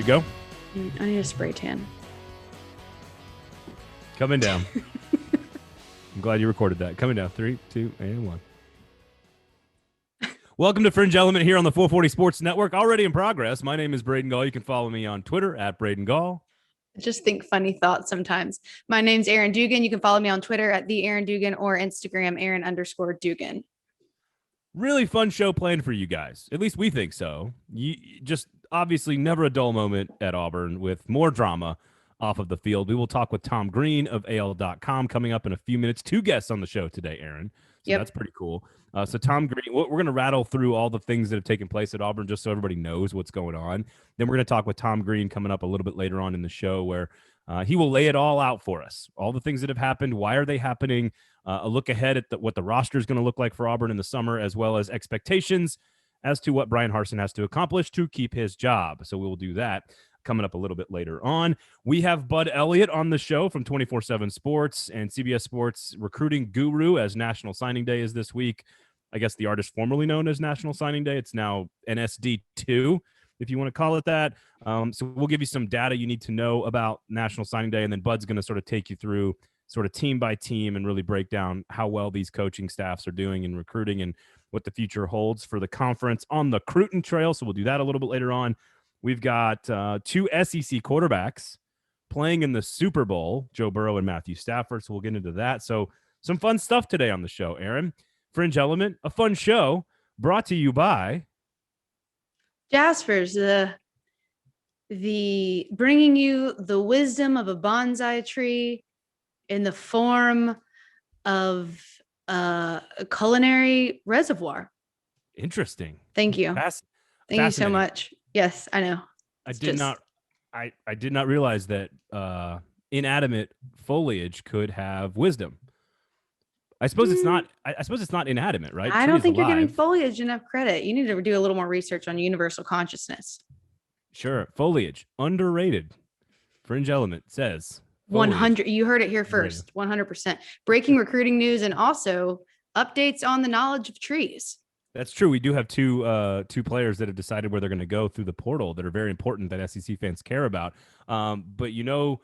go? I need a spray tan. Coming down. I'm glad you recorded that. Coming down. 3, 2, and 1. Welcome to Fringe Element here on the 440 Sports Network. Already in progress. My name is Braden Gall. You can follow me on Twitter at Braden Gall. Just think funny thoughts sometimes. My name's Erin Dugan. You can follow me on Twitter at the Erin Dugan or Instagram Erin_Dugan. Really fun show planned for you guys. At least we think so. You just obviously never a dull moment at Auburn with more drama off of the field. We will talk with Tom Green of AL.com coming up in a few minutes. 2 guests on the show today, Erin. So That's pretty cool. So Tom Green, we're going to rattle through all the things that have taken place at Auburn just so everybody knows what's going on. Then we're going to talk with Tom Green coming up a little bit later on in the show where he will lay it all out for us. All the things that have happened, why are they happening, a look ahead at what the roster is going to look like for Auburn in the summer, as well as expectations as to what Bryan Harsin has to accomplish to keep his job. So we will do that coming up a little bit later on. We have Bud Elliott on the show from 24/7 Sports and CBS Sports recruiting guru, as National Signing Day is this week. I guess the artist formerly known as National Signing Day. It's now NSD 2, if you want to call it that. So we'll give you some data you need to know about National Signing Day, and then Bud's going to sort of take you through sort of team by team and really break down how well these coaching staffs are doing in recruiting and what the future holds for the conference on the Cruton Trail. So we'll do that a little bit later on. We've got 2 SEC quarterbacks playing in the Super Bowl, Joe Burrow and Matthew Stafford. So we'll get into that. So some fun stuff today on the show, Erin. Fringe Element, a fun show brought to you by Jaspers, the bringing you the wisdom of a bonsai tree in the form of a culinary reservoir. Interesting. Thank you. Thank you so much. Yes, I know. I did not realize that inanimate foliage could have wisdom. I suppose it's not. I suppose it's not inanimate, right? I don't think you're giving foliage enough credit. You need to do a little more research on universal consciousness. Sure, foliage underrated. Fringe Element says 100. You heard it here first. 100%. Breaking recruiting news and also updates on the knowledge of trees. That's true. We do have two players that have decided where they're going to go through the portal that are very important that SEC fans care about. But you know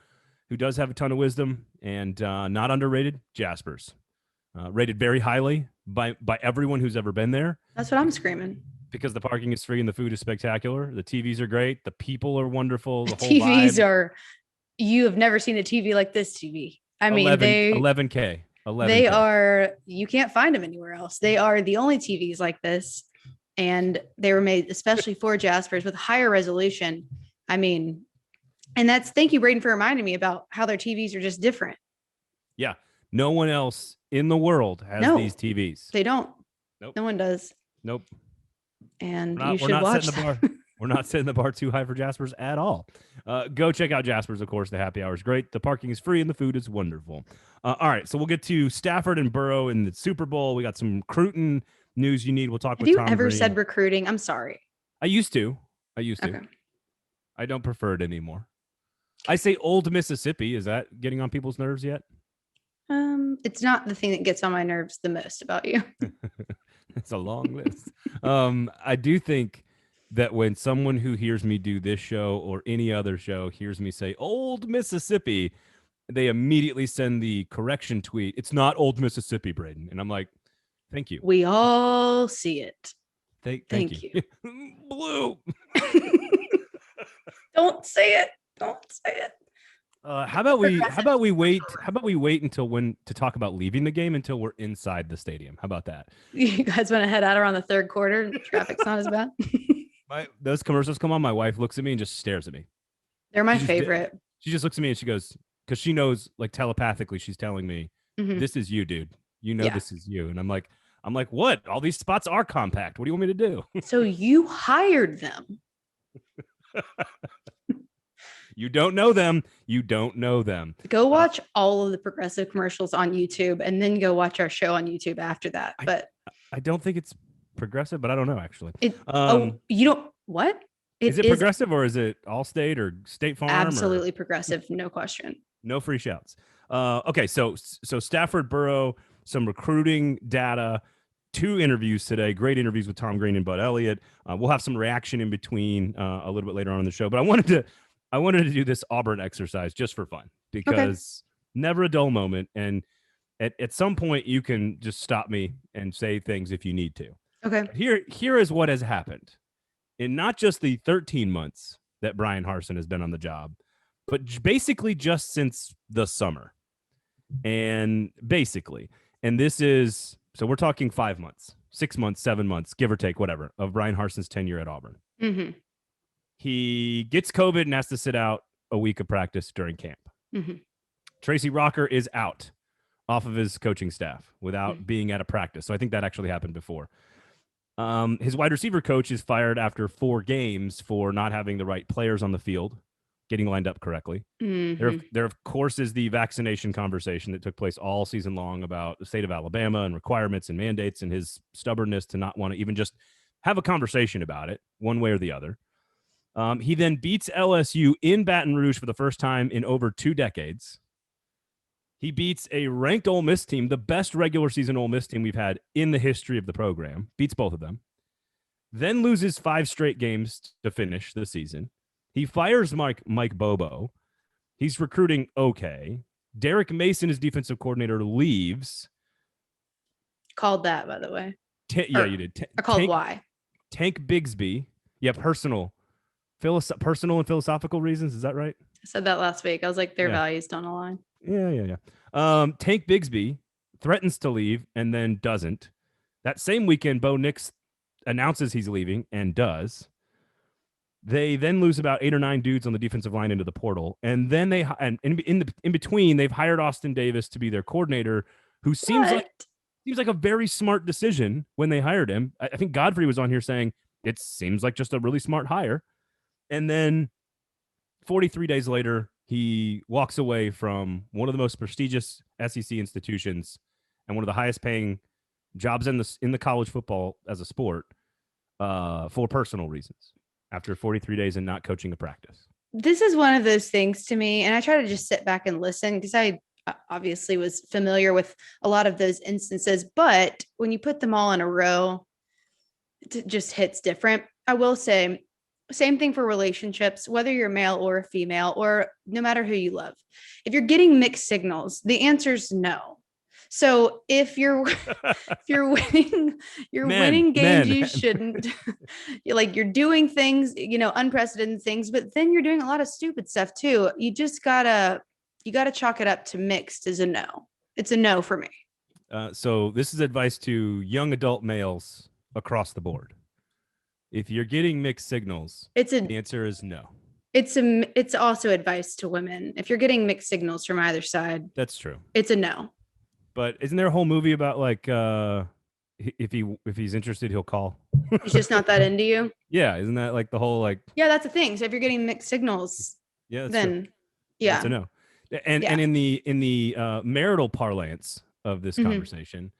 who does have a ton of wisdom and not underrated? Jaspers. Rated very highly by everyone who's ever been there. That's what I'm screaming. Because the parking is free and the food is spectacular. The TVs are great. The people are wonderful. The whole TVs vibe. are, you have never seen a TV like this TV. I mean, 11K. They are, you can't find them anywhere else. They are the only TVs like this. And they were made especially for Jaspers with higher resolution. I mean, and thank you, Braden, for reminding me about how their TVs are just different. Yeah. No one else in the world has these TVs. They don't. Nope. No one does. Nope. And you should watch them. We're not setting the bar too high for Jaspers at all. Go check out Jaspers, of course. The happy hour is great. The parking is free and the food is wonderful. All right, so we'll get to Stafford and Burrow in the Super Bowl. We got some Cruton news you need. We'll talk with Tom Green. Have you ever said recruiting? I'm sorry. I used to. Okay. I don't prefer it anymore. I say Old Mississippi. Is that getting on people's nerves yet? It's not the thing that gets on my nerves the most about you. It's a long list. I do think that when someone who hears me do this show or any other show hears me say Old Mississippi, they immediately send the correction tweet. It's not Old Mississippi, Braden. And I'm like, thank you. We all see it. Thank you. Blue. Don't say it. Don't say it. How about we wait until when to talk about leaving the game until we're inside the stadium? How about that? You guys want to head out around the third quarter? Traffic's not as bad. Those commercials come on. My wife looks at me and just stares at me. They're my favorite. She just looks at me and she goes, because she knows, like, telepathically, she's telling me, this is you, dude. You know, this is you. And I'm like, what? All these spots are compact. What do you want me to do? So you hired them. You don't know them. You don't know them. Go watch all of the progressive commercials on YouTube and then go watch our show on YouTube after that. But I don't think it's progressive, but I don't know, actually. You don't, what? Is it progressive or is it Allstate or State Farm? Absolutely progressive. No question. No free shouts. Okay. So Stafford, Burrow, some recruiting data. 2 interviews today, great interviews with Tom Green and Bud Elliott. We'll have some reaction in between a little bit later on in the show, but I wanted to do this Auburn exercise just for fun because never a dull moment. And at some point you can just stop me and say things if you need to. Okay. Here is what has happened in not just the 13 months that Bryan Harsin has been on the job, but basically just since the summer. And this is, so we're talking 5 months, 6 months, 7 months, give or take, whatever, of Bryan Harsin's tenure at Auburn. Mm-hmm. He gets COVID and has to sit out a week of practice during camp. Mm-hmm. Tracy Rocker is out off of his coaching staff without being at a practice. So I think that actually happened before. His wide receiver coach is fired after 4 games for not having the right players on the field, getting lined up correctly. Mm-hmm. There, of course, is the vaccination conversation that took place all season long about the state of Alabama and requirements and mandates and his stubbornness to not want to even just have a conversation about it one way or the other. He then beats LSU in Baton Rouge for the first time in over 2 decades. He beats a ranked Ole Miss team, the best regular season Ole Miss team we've had in the history of the program, beats both of them, then loses 5 straight games to finish the season. He fires Mike Bobo. He's recruiting okay. Derek Mason, his defensive coordinator, leaves. Called that, by the way. You did. I called why. Tank Bigsby. Yeah, personal and philosophical reasons. Is that right? I said that last week. I was like, their values don't align. Yeah. Tank Bigsby threatens to leave and then doesn't. That same weekend, Bo Nix announces he's leaving and does. They then lose about 8 or 9 dudes on the defensive line into the portal, and then in between they've hired Austin Davis to be their coordinator, who seems like a very smart decision when they hired him. I think Godfrey was on here saying it seems like just a really smart hire, and then 43 days later he walks away from one of the most prestigious SEC institutions and one of the highest paying jobs in the college football as a sport for personal reasons. After 43 days and not coaching a practice. This is one of those things to me, and I try to just sit back and listen because I obviously was familiar with a lot of those instances, but when you put them all in a row, it just hits different. I will say, same thing for relationships, whether you're male or female, or no matter who you love. If you're getting mixed signals, the answer is no. So if you're winning games you shouldn't, you're doing things, unprecedented things, but then you're doing a lot of stupid stuff too. You just gotta chalk it up to mixed as a no. It's a no for me. So this is advice to young adult males across the board. If you're getting mixed signals, the answer is no. It's also advice to women. If you're getting mixed signals from either side, that's true. It's a no. But isn't there a whole movie about if he's interested, he'll call? He's just not that into you. Yeah, isn't that like the whole Yeah, that's the thing. So if you're getting mixed signals, then true. Yeah, that's a no. And in the marital parlance of this conversation,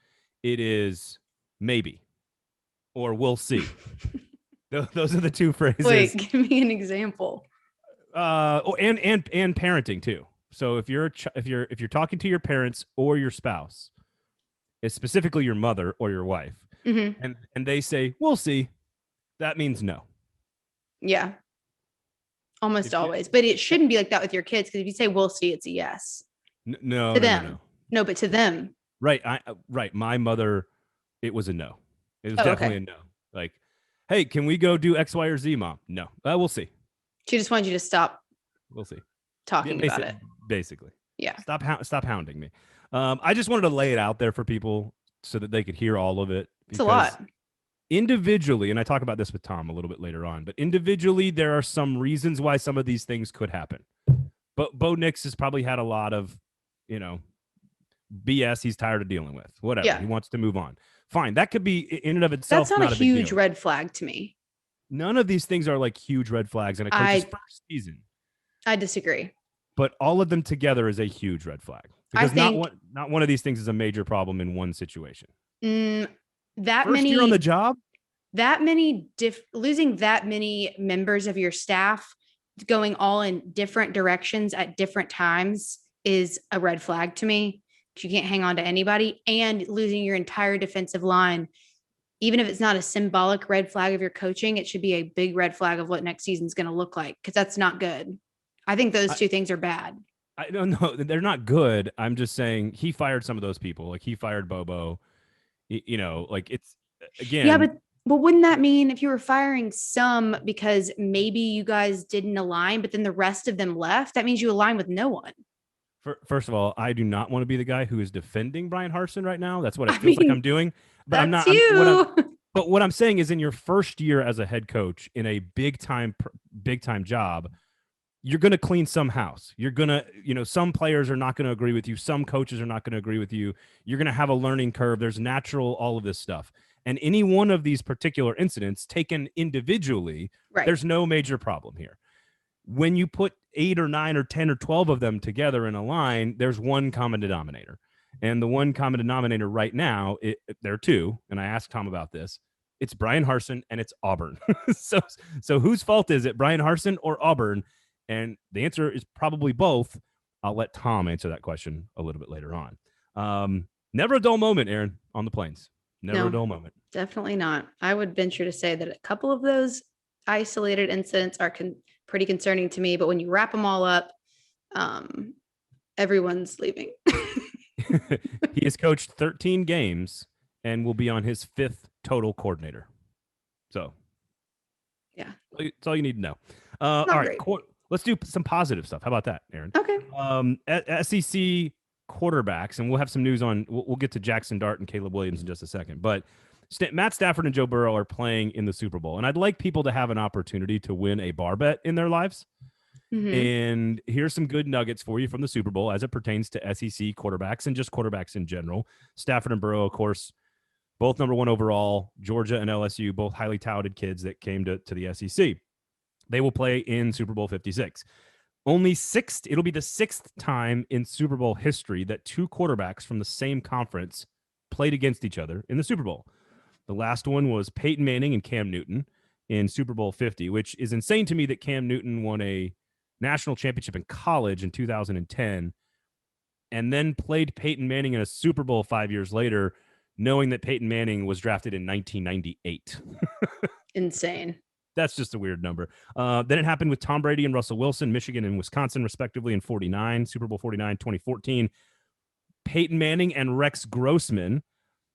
it is maybe or we'll see. Those are the 2 phrases. Wait, give me an example. And parenting too. So if you're talking to your parents or your spouse, specifically your mother or your wife, and they say we'll see, that means no. Yeah, almost always. But it shouldn't be like that with your kids, because if you say we'll see, it's a yes. No, to them. No, but to them. Right. Right. My mother, it was a no. It was definitely a no. Like, hey, can we go do X, Y, or Z, Mom? No. We'll see. She just wanted you to stop. We'll see. Talking about it. Basically. Yeah. Stop hounding me. I just wanted to lay it out there for people so that they could hear all of it. It's a lot. Individually, and I talk about this with Tom a little bit later on, but individually, there are some reasons why some of these things could happen. But Bo Nix has probably had a lot of, BS he's tired of dealing with. Whatever. Yeah. He wants to move on. Fine. That could be in and of itself. That's not a huge red flag to me. None of these things are like huge red flags in a coach's first season. I disagree. But all of them together is a huge red flag, because not one of these things is a major problem in one situation. First year on the job, losing that many members of your staff going all in different directions at different times is a red flag to me. You can't hang on to anybody, and losing your entire defensive line. Even if it's not a symbolic red flag of your coaching, it should be a big red flag of what next season's going to look like, because that's not good. I think those two things are bad. I don't know. They're not good. I'm just saying he fired some of those people. Like he fired Bobo. Like it's again. Yeah, but wouldn't that mean if you were firing some because maybe you guys didn't align, but then the rest of them left, that means you align with no one? First of all, I do not want to be the guy who is defending Bryan Harsin right now. That's what it feels like I'm doing. But I'm not. But what I'm saying is, in your first year as a head coach in a big time job, you're going to clean some house. You're going to, some players are not going to agree with you. Some coaches are not going to agree with you. You're going to have a learning curve. There's natural, all of this stuff. And any one of these particular incidents taken individually, there's no major problem here. When you put 8 or 9 or 10 or 12 of them together in a line, there's one common denominator. And the one common denominator right now, there are two, and I asked Tom about this. It's Bryan Harsin and it's Auburn. So whose fault is it, Bryan Harsin or Auburn? And the answer is probably both. I'll let Tom answer that question a little bit later on. Never a dull moment, Erin, on the Plains. Never a dull moment. Definitely not. I would venture to say that a couple of those isolated incidents are pretty concerning to me, but when you wrap them all up, everyone's leaving. He has coached 13 games and will be on his 5th total coordinator. So, yeah, that's all you need to know. All right, let's do some positive stuff. How about that, Erin? Okay. SEC quarterbacks, and we'll have some news on. We'll get to Jaxson Dart and Caleb Williams in just a second. But Matt Stafford and Joe Burrow are playing in the Super Bowl, and I'd like people to have an opportunity to win a bar bet in their lives. Mm-hmm. And here's some good nuggets for you from the Super Bowl as it pertains to SEC quarterbacks and just quarterbacks in general. Stafford and Burrow, of course, both number 1 overall. Georgia and LSU, both highly touted kids that came to the SEC. They will play in Super Bowl 56. It'll be the 6th time in Super Bowl history that 2 quarterbacks from the same conference played against each other in the Super Bowl. The last one was Peyton Manning and Cam Newton in Super Bowl 50, which is insane to me that Cam Newton won a national championship in college in 2010 and then played Peyton Manning in a Super Bowl 5 years later, knowing that Peyton Manning was drafted in 1998. Insane. That's just a weird number. Then it happened with Tom Brady and Russell Wilson, Michigan and Wisconsin, respectively, in 49, Super Bowl 49, 2014. Peyton Manning and Rex Grossman,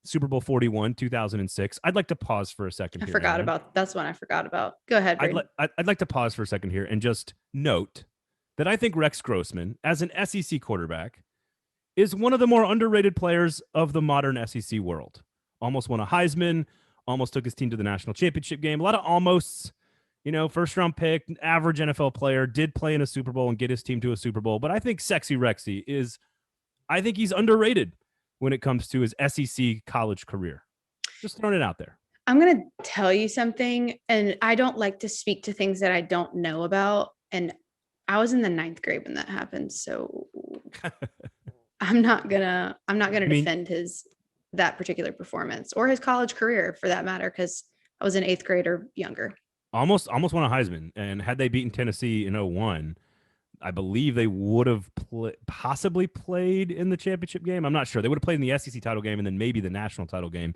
Super Bowl 41, 2006. I'd like to pause for a second. That's one I forgot about. Go ahead, Braden. I'd like to pause for a second here and just note that I think Rex Grossman, as an SEC quarterback, is one of the more underrated players of the modern SEC world. Almost won a Heisman, almost took his team to the national championship game. A lot of almosts, first-round pick, average NFL player, did play in a Super Bowl and get his team to a Super Bowl. But I think Sexy Rexy I think he's underrated when it comes to his SEC college career. Just throwing it out there. I'm going to tell you something, and I don't like to speak to things that I don't know about. And I was in the 9th grade when that happened. So I'm not gonna defend that particular performance or his college career for that matter, because I was in 8th grade or younger. Almost won a Heisman. And had they beaten Tennessee in 2001, I believe they would have possibly played in the championship game. I'm not sure. They would have played in the SEC title game and then maybe the national title game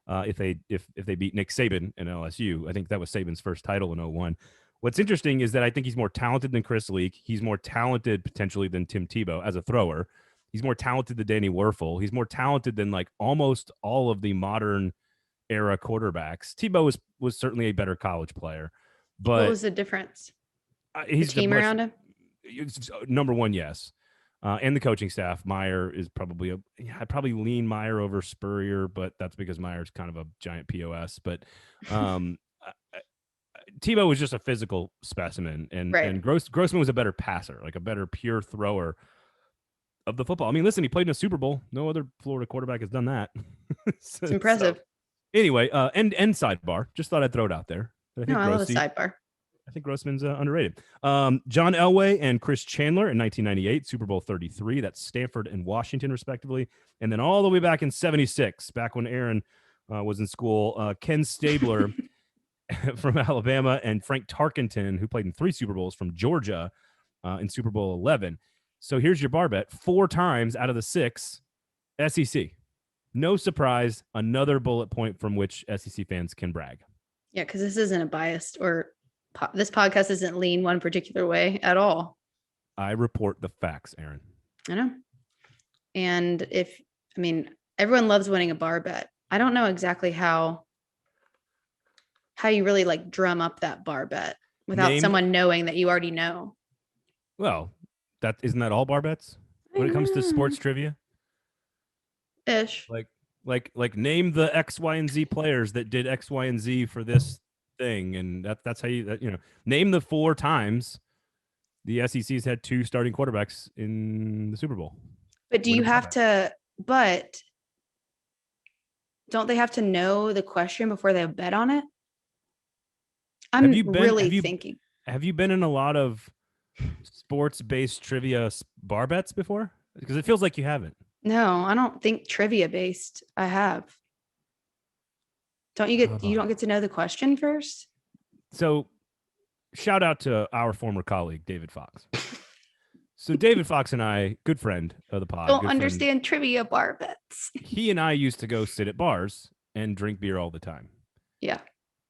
if they beat Nick Saban and LSU. I think that was Saban's first title in 2001. What's interesting is that I think he's more talented than Chris Leak. He's more talented potentially than Tim Tebow as a thrower. He's more talented than Danny Werfel. He's more talented than like almost all of the modern era quarterbacks. Tebow was certainly a better college player. But what was the difference? He's the team around him? Number 1, yes. And the coaching staff. Meyer is probably I'd probably lean Meyer over Spurrier, but that's because Meyer's kind of a giant POS. But Tebow was just a physical specimen, and Grossman was a better passer, like a better pure thrower of the football. I mean, listen, he played in a Super Bowl. No other Florida quarterback has done that. It's impressive. Anyway, and sidebar. Just thought I'd throw it out there. I love a sidebar. I think Grossman's underrated. John Elway and Chris Chandler in 1998, Super Bowl 33. That's Stanford and Washington, respectively. And then all the way back in 76, back when Erin was in school, Ken Stabler from Alabama and Frank Tarkenton, who played in 3 Super Bowls, from Georgia in Super Bowl 11. So here's your bar bet. 4 times out of the 6, SEC. No surprise, another bullet point from which SEC fans can brag. Yeah, because this isn't a biased or this podcast isn't lean one particular way at all. I report the facts, Erin. I know. And everyone loves winning a bar bet. I don't know exactly how you really like drum up that bar bet without someone knowing that you already know. Well, isn't that all bar bets when it comes to sports trivia? Ish. Like name the X, Y, and Z players that did X, Y, and Z for this thing, and that's how you name the 4 times the SEC's had 2 starting quarterbacks in the Super Bowl. But do you have to? But don't they have to know the question before they bet on it? I'm really thinking. Have you been in a lot of sports-based trivia bar bets before? Because it feels like you haven't. No, I don't think trivia-based I have. You don't get to know the question first? So shout out to our former colleague, David Fox. So David Fox and I, good friend of the pod. Don't understand trivia bar bets. He and I used to go sit at bars and drink beer all the time. Yeah.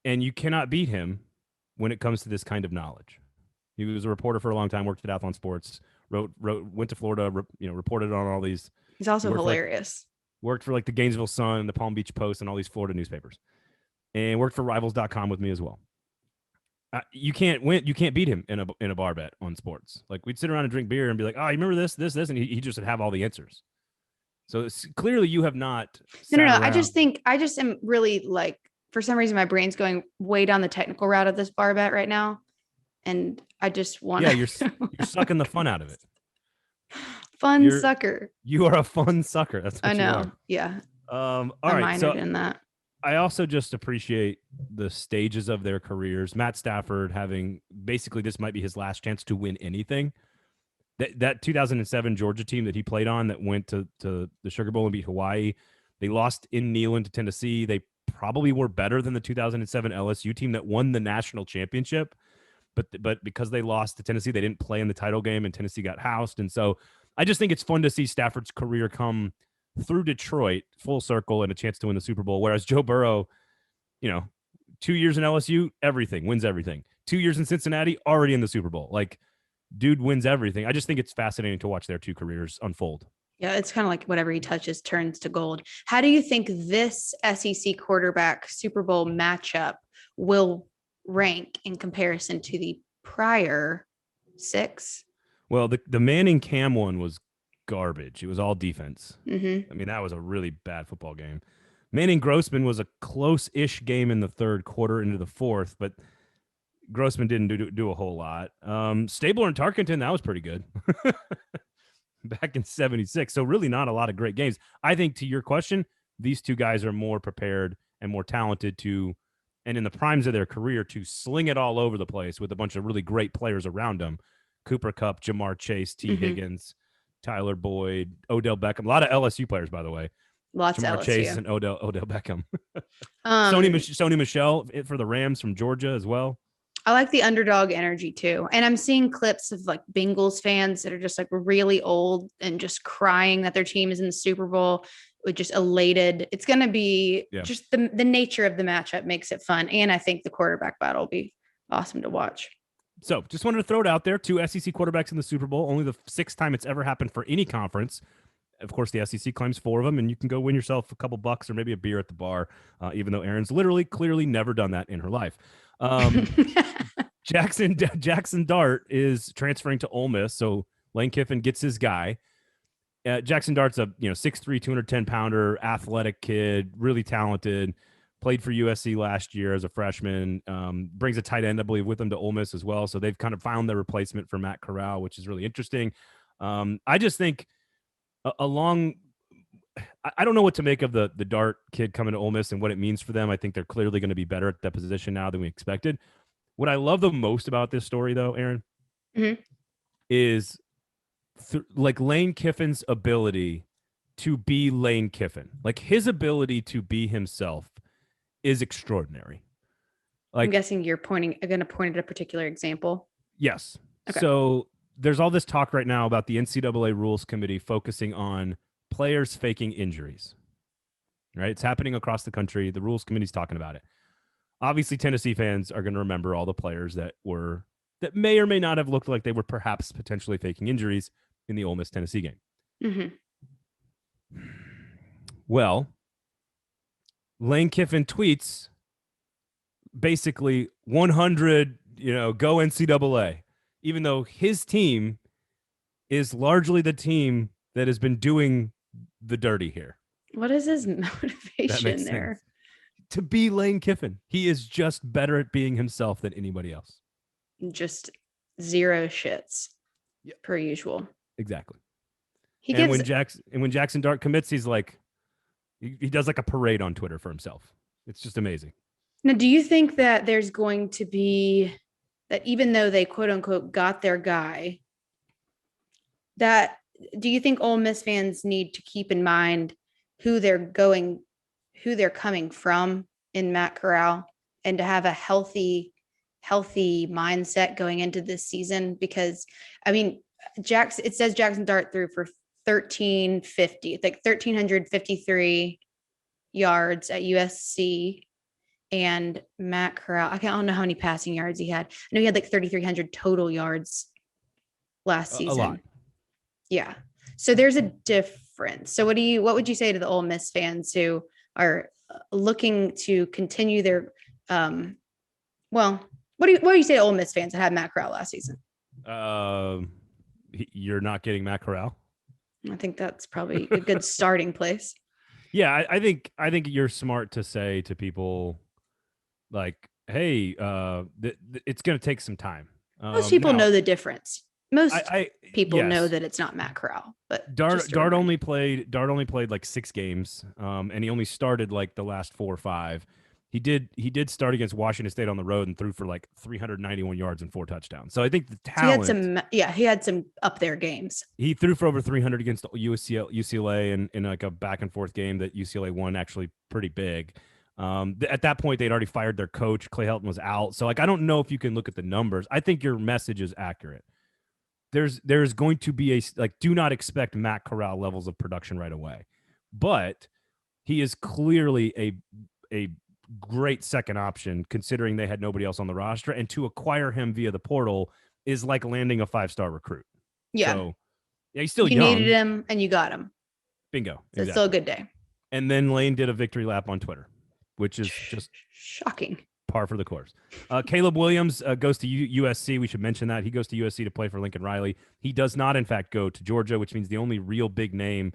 And you cannot beat him when it comes to this kind of knowledge. He was a reporter for a long time, worked at Athlon Sports, went to Florida, reported on all these. He's also hilarious. Worked for like the Gainesville Sun, the Palm Beach Post, and all these Florida newspapers. And worked for Rivals.com with me as well. You can't beat him in a bar bet on sports. Like we'd sit around and drink beer and be like, "Oh, you remember this," and he just would have all the answers. So clearly, you have not. No. I just am really like, for some reason, my brain's going way down the technical route of this bar bet right now, and I just want. Yeah, you're sucking the fun out of it. Sucker. You are a fun sucker. That's what I know. You are. Yeah. All right. So in that. I also just appreciate the stages of their careers. Matt Stafford having basically this might be his last chance to win anything. That 2007 Georgia team that he played on that went to the Sugar Bowl and beat Hawaii, they lost in Neyland to Tennessee. They probably were better than the 2007 LSU team that won the national championship. But because they lost to Tennessee, they didn't play in the title game and Tennessee got housed. And so I just think it's fun to see Stafford's career come through Detroit full circle and a chance to win the Super Bowl. Whereas Joe Burrow, 2 years in LSU, wins everything. 2 years in Cincinnati, already in the Super Bowl. Like, dude wins everything. I just think it's fascinating to watch their 2 careers unfold. Yeah, it's kind of like whatever he touches turns to gold. How do you think this SEC quarterback Super Bowl matchup will rank in comparison to the prior 6? Well, the Manning Cam one was garbage. It was all defense. Mm-hmm. I mean, that was a really bad football game. Manning Grossman was a close-ish game in the 3rd quarter into the 4th, but Grossman didn't do a whole lot. Stabler and Tarkenton, that was pretty good. Back in 76. So really not a lot of great games. I think to your question, these 2 guys are more prepared and more talented and in the primes of their career to sling it all over the place with a bunch of really great players around them. Cooper Kupp, Jamar Chase, T. Higgins, Tyler Boyd, Odell Beckham. A lot of LSU players, by the way. Lots Jamar of LSU. Chase and Odell Beckham. Sony Michel for the Rams from Georgia as well. I like the underdog energy too. And I'm seeing clips of like Bengals fans that are just like really old and just crying that their team is in the Super Bowl, with just elated. It's going to be just the nature of the matchup makes it fun. And I think the quarterback battle will be awesome to watch. So just wanted to throw it out there. 2 SEC quarterbacks in the Super Bowl, only the 6th time it's ever happened for any conference. Of course, the SEC claims 4 of them, and you can go win yourself a couple bucks or maybe a beer at the bar, even though Erin's clearly never done that in her life. Jaxson Dart is transferring to Ole Miss, so Lane Kiffin gets his guy. Jaxson Dart's a 6'3", 210-pounder, athletic kid, really talented. Played for USC last year as a freshman. Brings a tight end, I believe, with him to Ole Miss as well. So they've kind of found their replacement for Matt Corral, which is really interesting. I just think I don't know what to make of the Dart kid coming to Ole Miss and what it means for them. I think they're clearly going to be better at that position now than we expected. What I love the most about this story, though, Erin, is like Lane Kiffin's ability to be Lane Kiffin. Like his ability to be himself is extraordinary. Like, I'm guessing you're going to point at a particular example. Yes. Okay. So there's all this talk right now about the NCAA Rules Committee focusing on players faking injuries. Right? It's happening across the country. The rules committee's talking about it. Obviously, Tennessee fans are going to remember all the players that may or may not have looked like they were perhaps potentially faking injuries in the Ole Miss Tennessee game. Mm-hmm. Well, Lane Kiffin tweets basically 100, go NCAA, even though his team is largely the team that has been doing the dirty here. What is his motivation there? Sense. To be Lane Kiffin. He is just better at being himself than anybody else. Just zero shits, per usual. Exactly. When Jaxson Dart commits, he's like, he does like a parade on Twitter for himself. It's just amazing. Now, do you think that there's going to be that even though they quote unquote got their guy, do you think Ole Miss fans need to keep in mind who they're coming from in Matt Corral, and to have a healthy mindset going into this season? Because I mean, it says Jaxson Dart threw for 1,350, like 1,353 yards at USC, and Matt Corral, I don't know how many passing yards he had. I know he had like 3,300 total yards last season. A lot. Yeah. So there's a difference. So what would you say to the Ole Miss fans who are looking to continue their, what do you say to Ole Miss fans that had Matt Corral last season? You're not getting Matt Corral. I think that's probably a good starting place. Yeah, I think you're smart to say to people like, hey, it's going to take some time. Most people know the difference. Most people yes. know that it's not Matt Corral, but Dart only played like 6 games, and he only started like the last 4 or 5. He did start against Washington State on the road and threw for like 391 yards and 4 touchdowns. So I think the talent. He had some up there games. He threw for over 300 against UCLA in like a back and forth game that UCLA won, actually pretty big. At that point, they'd already fired their coach. Clay Helton was out. So like, I don't know if you can look at the numbers. I think your message is accurate. There's going to be do not expect Matt Corral levels of production right away, but he is clearly a great second option considering they had nobody else on the roster, and to acquire him via the portal is like landing a 5-star recruit. Yeah. So yeah, he's still young. You needed him and you got him. Bingo. So exactly. It's still a good day. And then Lane did a victory lap on Twitter, which is just shocking. Par for the course. Caleb Williams goes to USC. We should mention that. He goes to USC to play for Lincoln Riley. He does not, in fact, go to Georgia, which means the only real big name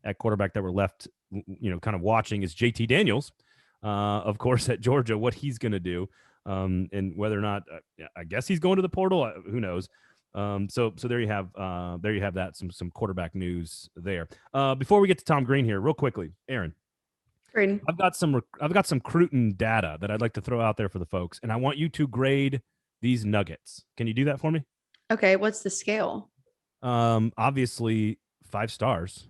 at quarterback that we're left, kind of watching is JT Daniels, of course, at Georgia, what he's going to do, and whether or not, I guess he's going to the portal. Who knows? So there you have that, some quarterback news there. Before we get to Tom Green here, real quickly, Erin. Braden. I've got some Cruton data that I'd like to throw out there for the folks, and I want you to grade these nuggets. Can you do that for me? Okay, what's the scale? Obviously 5 stars.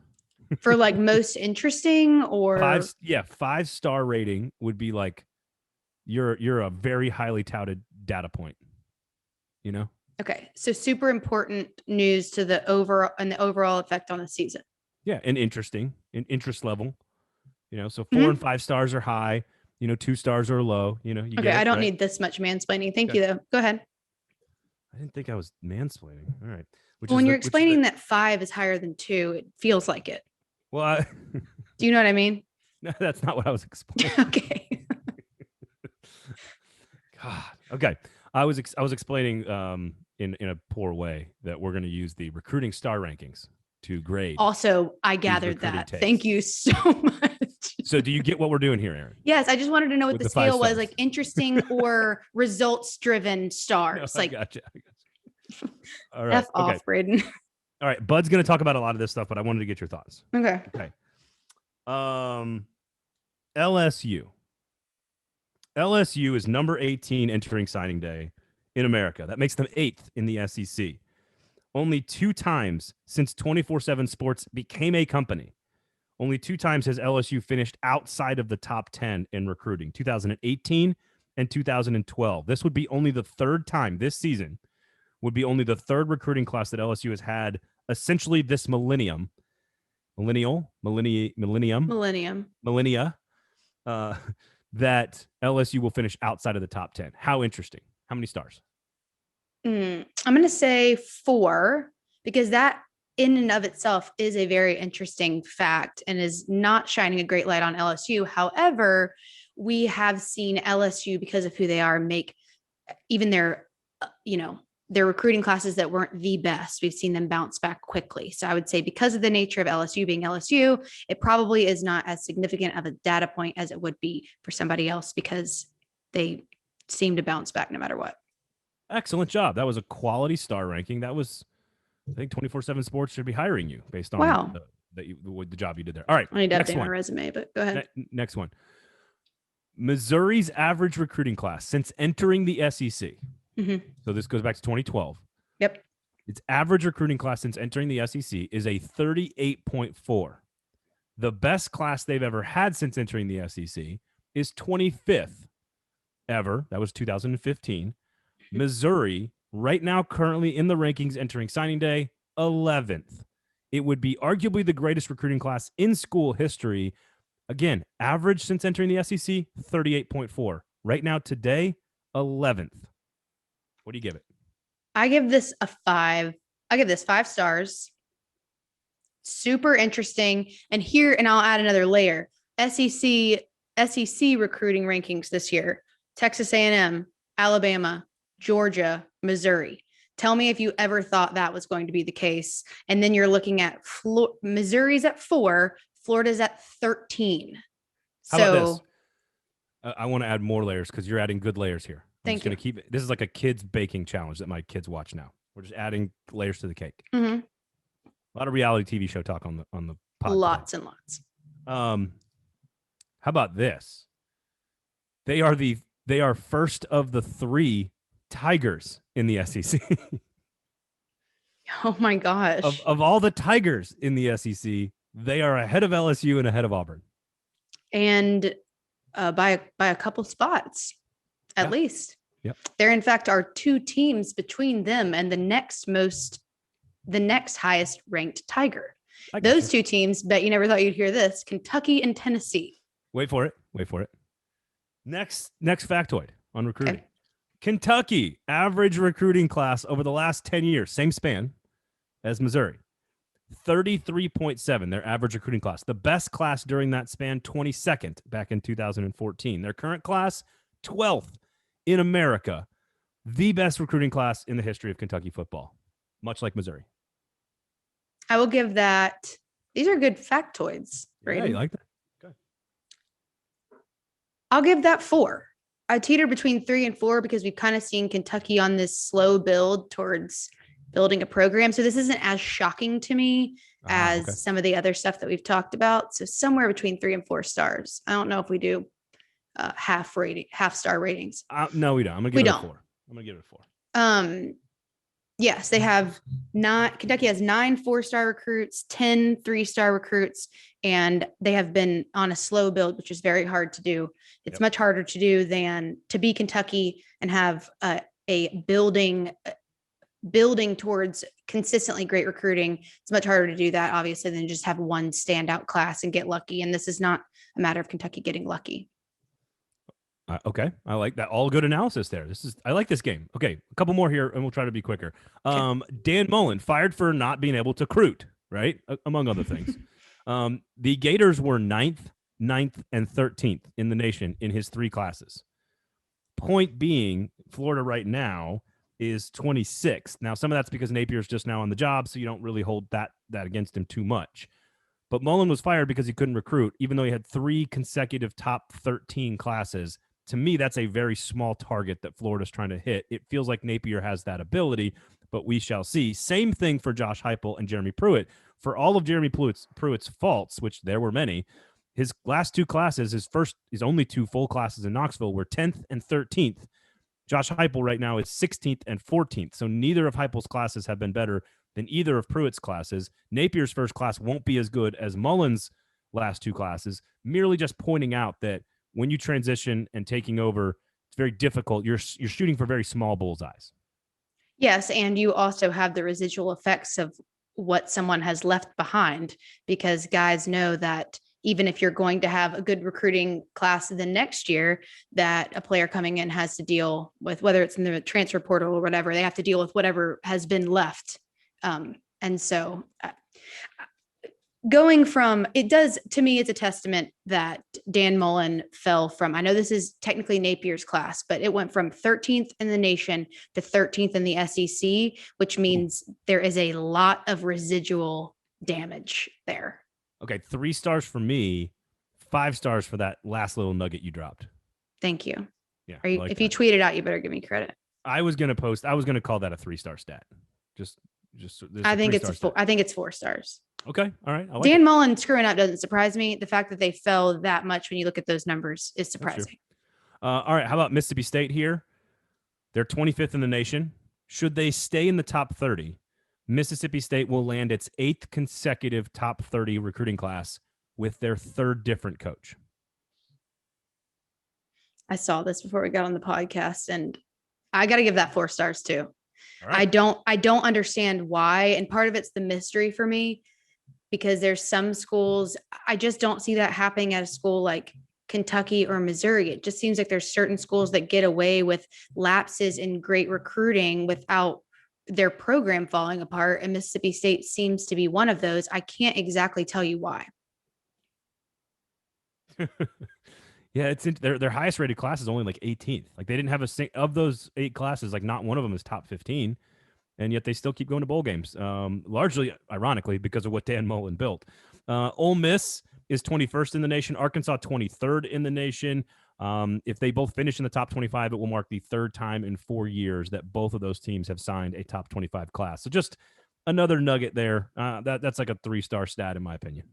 For like most interesting, or 5-star rating would be like you're a very highly touted data point. Okay, so super important news to the overall effect on the season. Yeah, and interesting, interest level. So 4 and 5 stars are high. 2 stars are low. Okay, I don't need this much mansplaining. Thank you, though. Go ahead. I didn't think I was mansplaining. All right. When you're explaining that 5 is higher than 2, it feels like it. Well, do you know what I mean? No, that's not what I was explaining. Okay. God. Okay. I was explaining in a poor way that we're going to use the recruiting star rankings to grade. Also, I gathered that. Takes. Thank you so much. So do you get what we're doing here, Erin? Yes, I just wanted to know what the scale was, like interesting or results-driven stars. No, I gotcha. All right. Off, Braden. All right. Bud's going to talk about a lot of this stuff, but I wanted to get your thoughts. Okay. LSU. LSU is number 18 entering signing day in America. That makes them 8th in the SEC. Only 2 times since 24/7 Sports became a company. Only 2 times has LSU finished outside of the top 10 in recruiting, 2018 and 2012. This would be only the 3rd time this season, would be only the 3rd recruiting class that LSU has had essentially this millennium millennia, that LSU will finish outside of the top 10. How interesting. How many stars? I'm going to say 4, because that in and of itself is a very interesting fact and is not shining a great light on LSU. However, we have seen LSU, because of who they are, make even their recruiting classes that weren't the best. We've seen them bounce back quickly. So I would say, because of the nature of LSU being LSU, it probably is not as significant of a data point as it would be for somebody else, because they seem to bounce back no matter what. Excellent job. That was a quality star ranking. That was, I think 24/7 Sports should be hiring you based on the job you did there. All right. I need to update my resume, but go ahead. Next one. Missouri's average recruiting class since entering the SEC. Mm-hmm. So this goes back to 2012. Yep. Its average recruiting class since entering the SEC is a 38.4. The best class they've ever had since entering the SEC is 25th ever. That was 2015. Missouri, right now, currently in the rankings entering signing day, 11th. It would be arguably the greatest recruiting class in school history. Again, average since entering the SEC, 38.4. Right now, today, 11th. What do you give it? I give this a 5. I give this 5 stars. Super interesting. And I'll add another layer. SEC recruiting rankings this year. Texas A&M, Alabama, Georgia, Missouri. Tell me if you ever thought that was going to be the case. And then you're looking at Missouri's at 4, Florida's at 13. How about this? I want to add more layers because you're adding good layers here. Thank you. This is like a kids baking challenge that my kids watch now. We're just adding layers to the cake. Mm-hmm. A lot of reality TV show talk on the podcast. Lots and lots. How about this? They are first of the 3 Tigers in the SEC. Oh my gosh. Of all the Tigers in the SEC, they are ahead of LSU and ahead of Auburn. And by a couple spots, at least. Yep. There, in fact, are 2 teams between them and the next highest ranked Tiger. Those 2 teams, bet you never thought you'd hear this, Kentucky and Tennessee. Wait for it. Next factoid on recruiting. Okay. Kentucky, average recruiting class over the last 10 years, same span as Missouri, 33.7, their average recruiting class. The best class during that span, 22nd back in 2014. Their current class, 12th in America. The best recruiting class in the history of Kentucky football, much like Missouri. I will give that. These are good factoids, Braden. Yeah, you like that? Okay. I'll give that 4. I teeter between 3 and 4 because we've kind of seen Kentucky on this slow build towards building a program. So this isn't as shocking to me as some of the other stuff that we've talked about. So somewhere between 3 and 4 stars. I don't know if we do half star ratings. No, we don't. I'm gonna give it a 4. I'm gonna give it a 4. Yes, they have Kentucky has 9 4-star recruits, 10 3-star recruits, and they have been on a slow build, which is very hard to do. It's much harder to do than to be Kentucky and have a building towards consistently great recruiting. It's much harder to do that, obviously, than just have one standout class and get lucky. And this is not a matter of Kentucky getting lucky. Okay, I like that. All good analysis there. I like this game. Okay, a couple more here, and we'll try to be quicker. Dan Mullen fired for not being able to recruit, right? Among other things. The Gators were 9th, and 13th in the nation in his 3 classes. Point being, Florida right now is 26th. Now, some of that's because Napier's just now on the job, so you don't really hold that against him too much. But Mullen was fired because he couldn't recruit, even though he had 3 consecutive top 13 classes. To me, that's a very small target that Florida's trying to hit. It feels like Napier has that ability, but we shall see. Same thing for Josh Heupel and Jeremy Pruitt. For all of Jeremy Pruitt's faults, which there were many, his last 2 classes, his only 2 full classes in Knoxville were 10th and 13th. Josh Heupel right now is 16th and 14th. So neither of Heupel's classes have been better than either of Pruitt's classes. Napier's first class won't be as good as Mullen's last 2 classes, merely just pointing out that when you transition and taking over, it's very difficult. You're shooting for very small bullseyes. Yes, and you also have the residual effects of what someone has left behind, because guys know that even if you're going to have a good recruiting class the next year, that a player coming in has to deal with, whether it's in the transfer portal or whatever, they have to deal with whatever has been left. And so going from, it does, to me, it's a testament that Dan Mullen fell from, I know this is technically Napier's class, but it went from 13th in the nation to 13th in the SEC, which means there is a lot of residual damage there. Okay, 3 stars for me, 5 stars for that last little nugget you dropped. Thank you. Yeah. If that. You tweet it out, you better give me credit. I was going to call that a 3-star stat. I think it's 4 stars. Okay. All right. Dan Mullen screwing up doesn't surprise me. The fact that they fell that much when you look at those numbers is surprising. All right. How about Mississippi State here? They're 25th in the nation. Should they stay in the top 30, Mississippi State will land its 8th consecutive top 30 recruiting class with their 3rd different coach. I saw this before we got on the podcast, and I got to give that 4 stars too. Right. I don't understand why. And part of it's the mystery for me, because there's some schools, I just don't see that happening at a school like Kentucky or Missouri. It just seems like there's certain schools that get away with lapses in great recruiting without their program falling apart. And Mississippi State seems to be one of those. I can't exactly tell you why. Yeah, it's their highest rated class is only like 18th. Like they didn't have of those 8 classes, like not one of them is top 15, and yet they still keep going to bowl games. Largely, ironically, because of what Dan Mullen built. Ole Miss is 21st in the nation. Arkansas 23rd in the nation. If they both finish in the top 25, it will mark the 3rd time in 4 years that both of those teams have signed a top 25 class. So just another nugget there. That's like a 3-star stat in my opinion.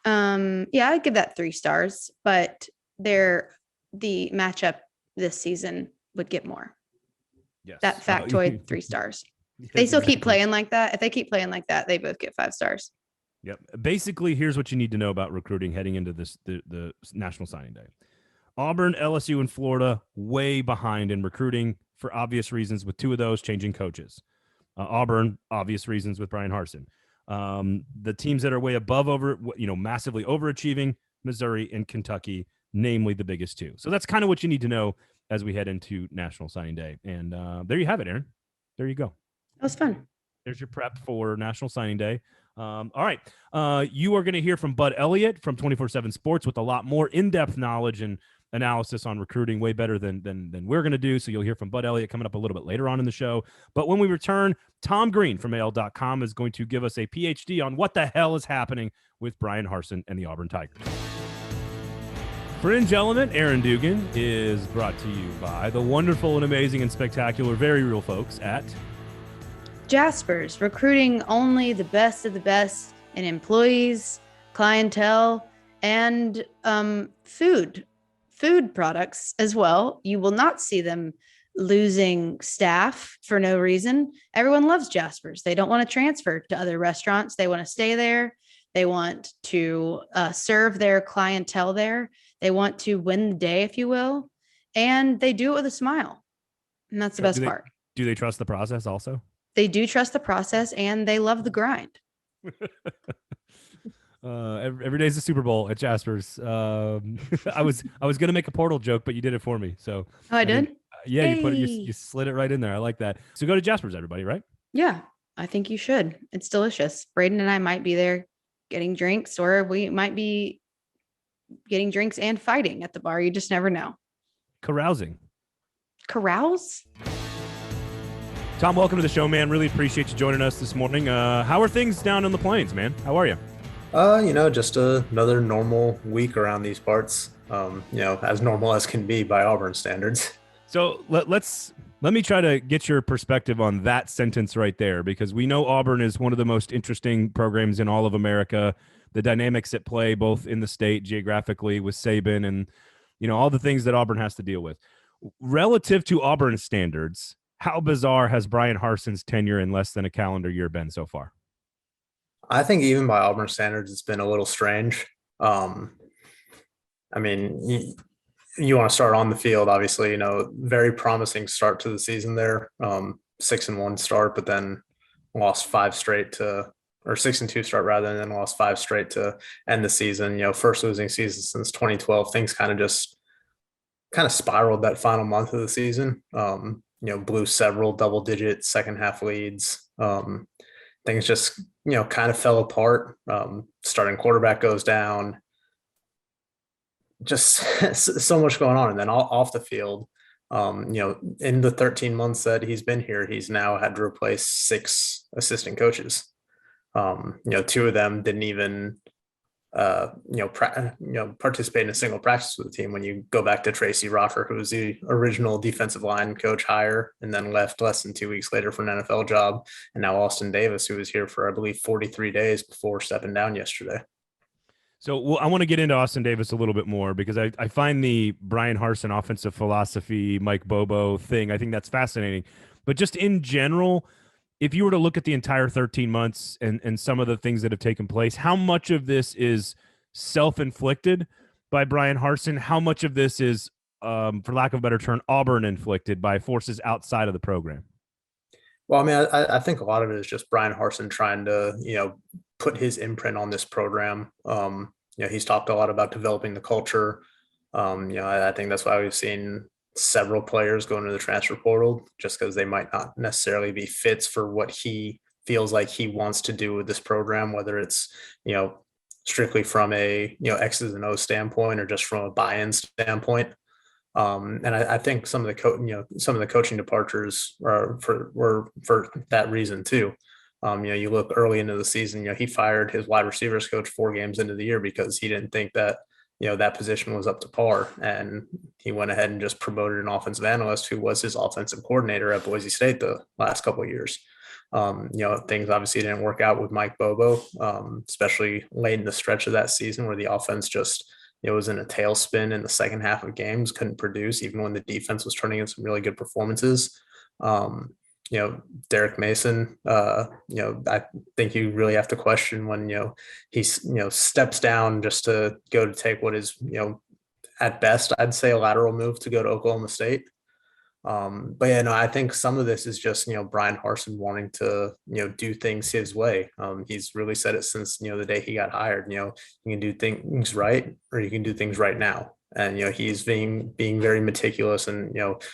Yeah, I'd give that 3 stars, but the matchup this season would get more. Yes. That factoid 3 stars. They still keep playing like that. If they keep playing like that, they both get 5 stars. Yep. Basically, here's what you need to know about recruiting heading into the National Signing Day. Auburn, LSU, and Florida way behind in recruiting for obvious reasons, with 2 of those changing coaches. Auburn, obvious reasons with Bryan Harsin. The teams that are way above massively overachieving, Missouri and Kentucky, namely the biggest 2. So that's kind of what you need to know as we head into National Signing Day. And there you have it, Erin. There you go. That was fun. There's your prep for National Signing Day. All right. You are going to hear from Bud Elliott from 24/7 Sports with a lot more in-depth knowledge and analysis on recruiting, way better than we're going to do. So you'll hear from Bud Elliott coming up a little bit later on in the show. But when we return, Tom Green from AL.com is going to give us a PhD on what the hell is happening with Bryan Harsin and the Auburn Tigers. Fringe Element, Erin Dugan, is brought to you by the wonderful and amazing and spectacular, very real folks at Jaspers, recruiting only the best of the best in employees, clientele, and food products as well. You will not see them losing staff for no reason. Everyone loves Jaspers. They don't want to transfer to other restaurants. They want to stay there. They want to serve their clientele there. They want to win the day, if you will. And they do it with a smile. And that's the best part. Do they trust the process also? They do trust the process, and they love the grind. Every day's the Super Bowl at Jaspers. I was gonna make a portal joke, but you did it for me. So I did. Yeah, hey. You slid it right in there. I like that. So go to Jaspers, everybody, right? Yeah, I think you should. It's delicious. Braden and I might be there getting drinks, or we might be getting drinks and fighting at the bar. You just never know. Carousing. Carouse? Tom, welcome to the show, man. Really appreciate you joining us this morning. How are things down in the Plains, man? How are you? Just another normal week around these parts. As normal as can be by Auburn standards. So let me try to get your perspective on that sentence right there, because we know Auburn is one of the most interesting programs in all of America. The dynamics at play, both in the state geographically with Saban and, all the things that Auburn has to deal with. Relative to Auburn standards, how bizarre has Bryan Harsin's tenure in less than a calendar year been so far? I think even by Auburn standards, it's been a little strange. You want to start on the field, obviously, very promising start to the season there. 6-1 start, but then lost 5 straight to or 6-2 start rather, and then lost 5 straight to end the season. First losing season since 2012. Things kind of spiraled that final month of the season. Blew several double-digit second-half leads. Things just kind of fell apart. Starting quarterback goes down. Just so much going on, and then off the field. In the 13 months that he's been here, he's now had to replace 6 assistant coaches. 2 of them didn't even, participate in a single practice with the team. When you go back to Tracy Rocker, who was the original defensive line coach hire and then left less than 2 weeks later for an NFL job, and now Austin Davis, who was here for, I believe, 43 days before stepping down yesterday. So I want to get into Austin Davis a little bit more because I find the Bryan Harsin offensive philosophy, Mike Bobo thing, I think that's fascinating. But just in general, if you were to look at the entire 13 months and some of the things that have taken place, how much of this is self-inflicted by Bryan Harsin? How much of this is, for lack of a better term, Auburn-inflicted by forces outside of the program? Well, I mean, I think a lot of it is just Bryan Harsin trying to, put his imprint on this program. He's talked a lot about developing the culture. I think that's why we've seen several players go into the transfer portal, just because they might not necessarily be fits for what he feels like he wants to do with this program, whether it's, strictly from a, X's and O's standpoint or just from a buy-in standpoint. And I think some of the coaching departures were for that reason too. You look early into the season, he fired his wide receivers coach 4 games into the year because he didn't think that, that position was up to par. And he went ahead and just promoted an offensive analyst who was his offensive coordinator at Boise State the last couple of years. Things obviously didn't work out with Mike Bobo, especially late in the stretch of that season where the offense just, was in a tailspin in the second half of games, couldn't produce even when the defense was turning in some really good performances. Derek Mason, I think you really have to question when, he, steps down just to go to take what is, at best, I'd say a lateral move to go to Oklahoma State. But yeah, no, I think some of this is just, Bryan Harsin wanting to, do things his way. He's really said it since, the day he got hired, you can do things right, or you can do things right now. And, he's being very meticulous and,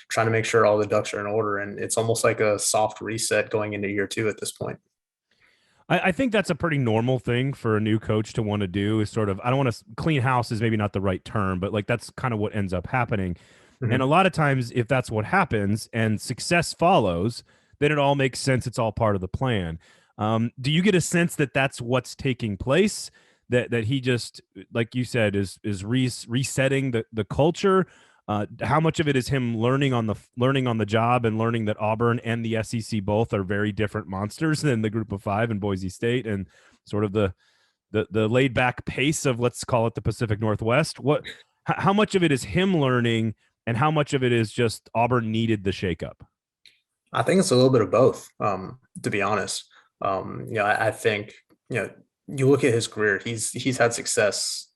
trying to make sure all the ducks are in order. And it's almost like a soft reset going into year 2 at this point. I think that's a pretty normal thing for a new coach to want to do, is sort of, I don't want to, clean house is maybe not the right term, but like that's kind of what ends up happening. Mm-hmm. And a lot of times if that's what happens and success follows, then it all makes sense. It's all part of the plan. Do you get a sense that that's what's taking place? That he just, like you said, is resetting the culture? How much of it is him learning on the job and learning that Auburn and the SEC both are very different monsters than the Group of 5 and Boise State, and sort of the laid back pace of, let's call it, the Pacific Northwest? How much of it is him learning, and how much of it is just Auburn needed the shakeup? I think it's a little bit of both, to be honest. I think, you look at his career, he's had success,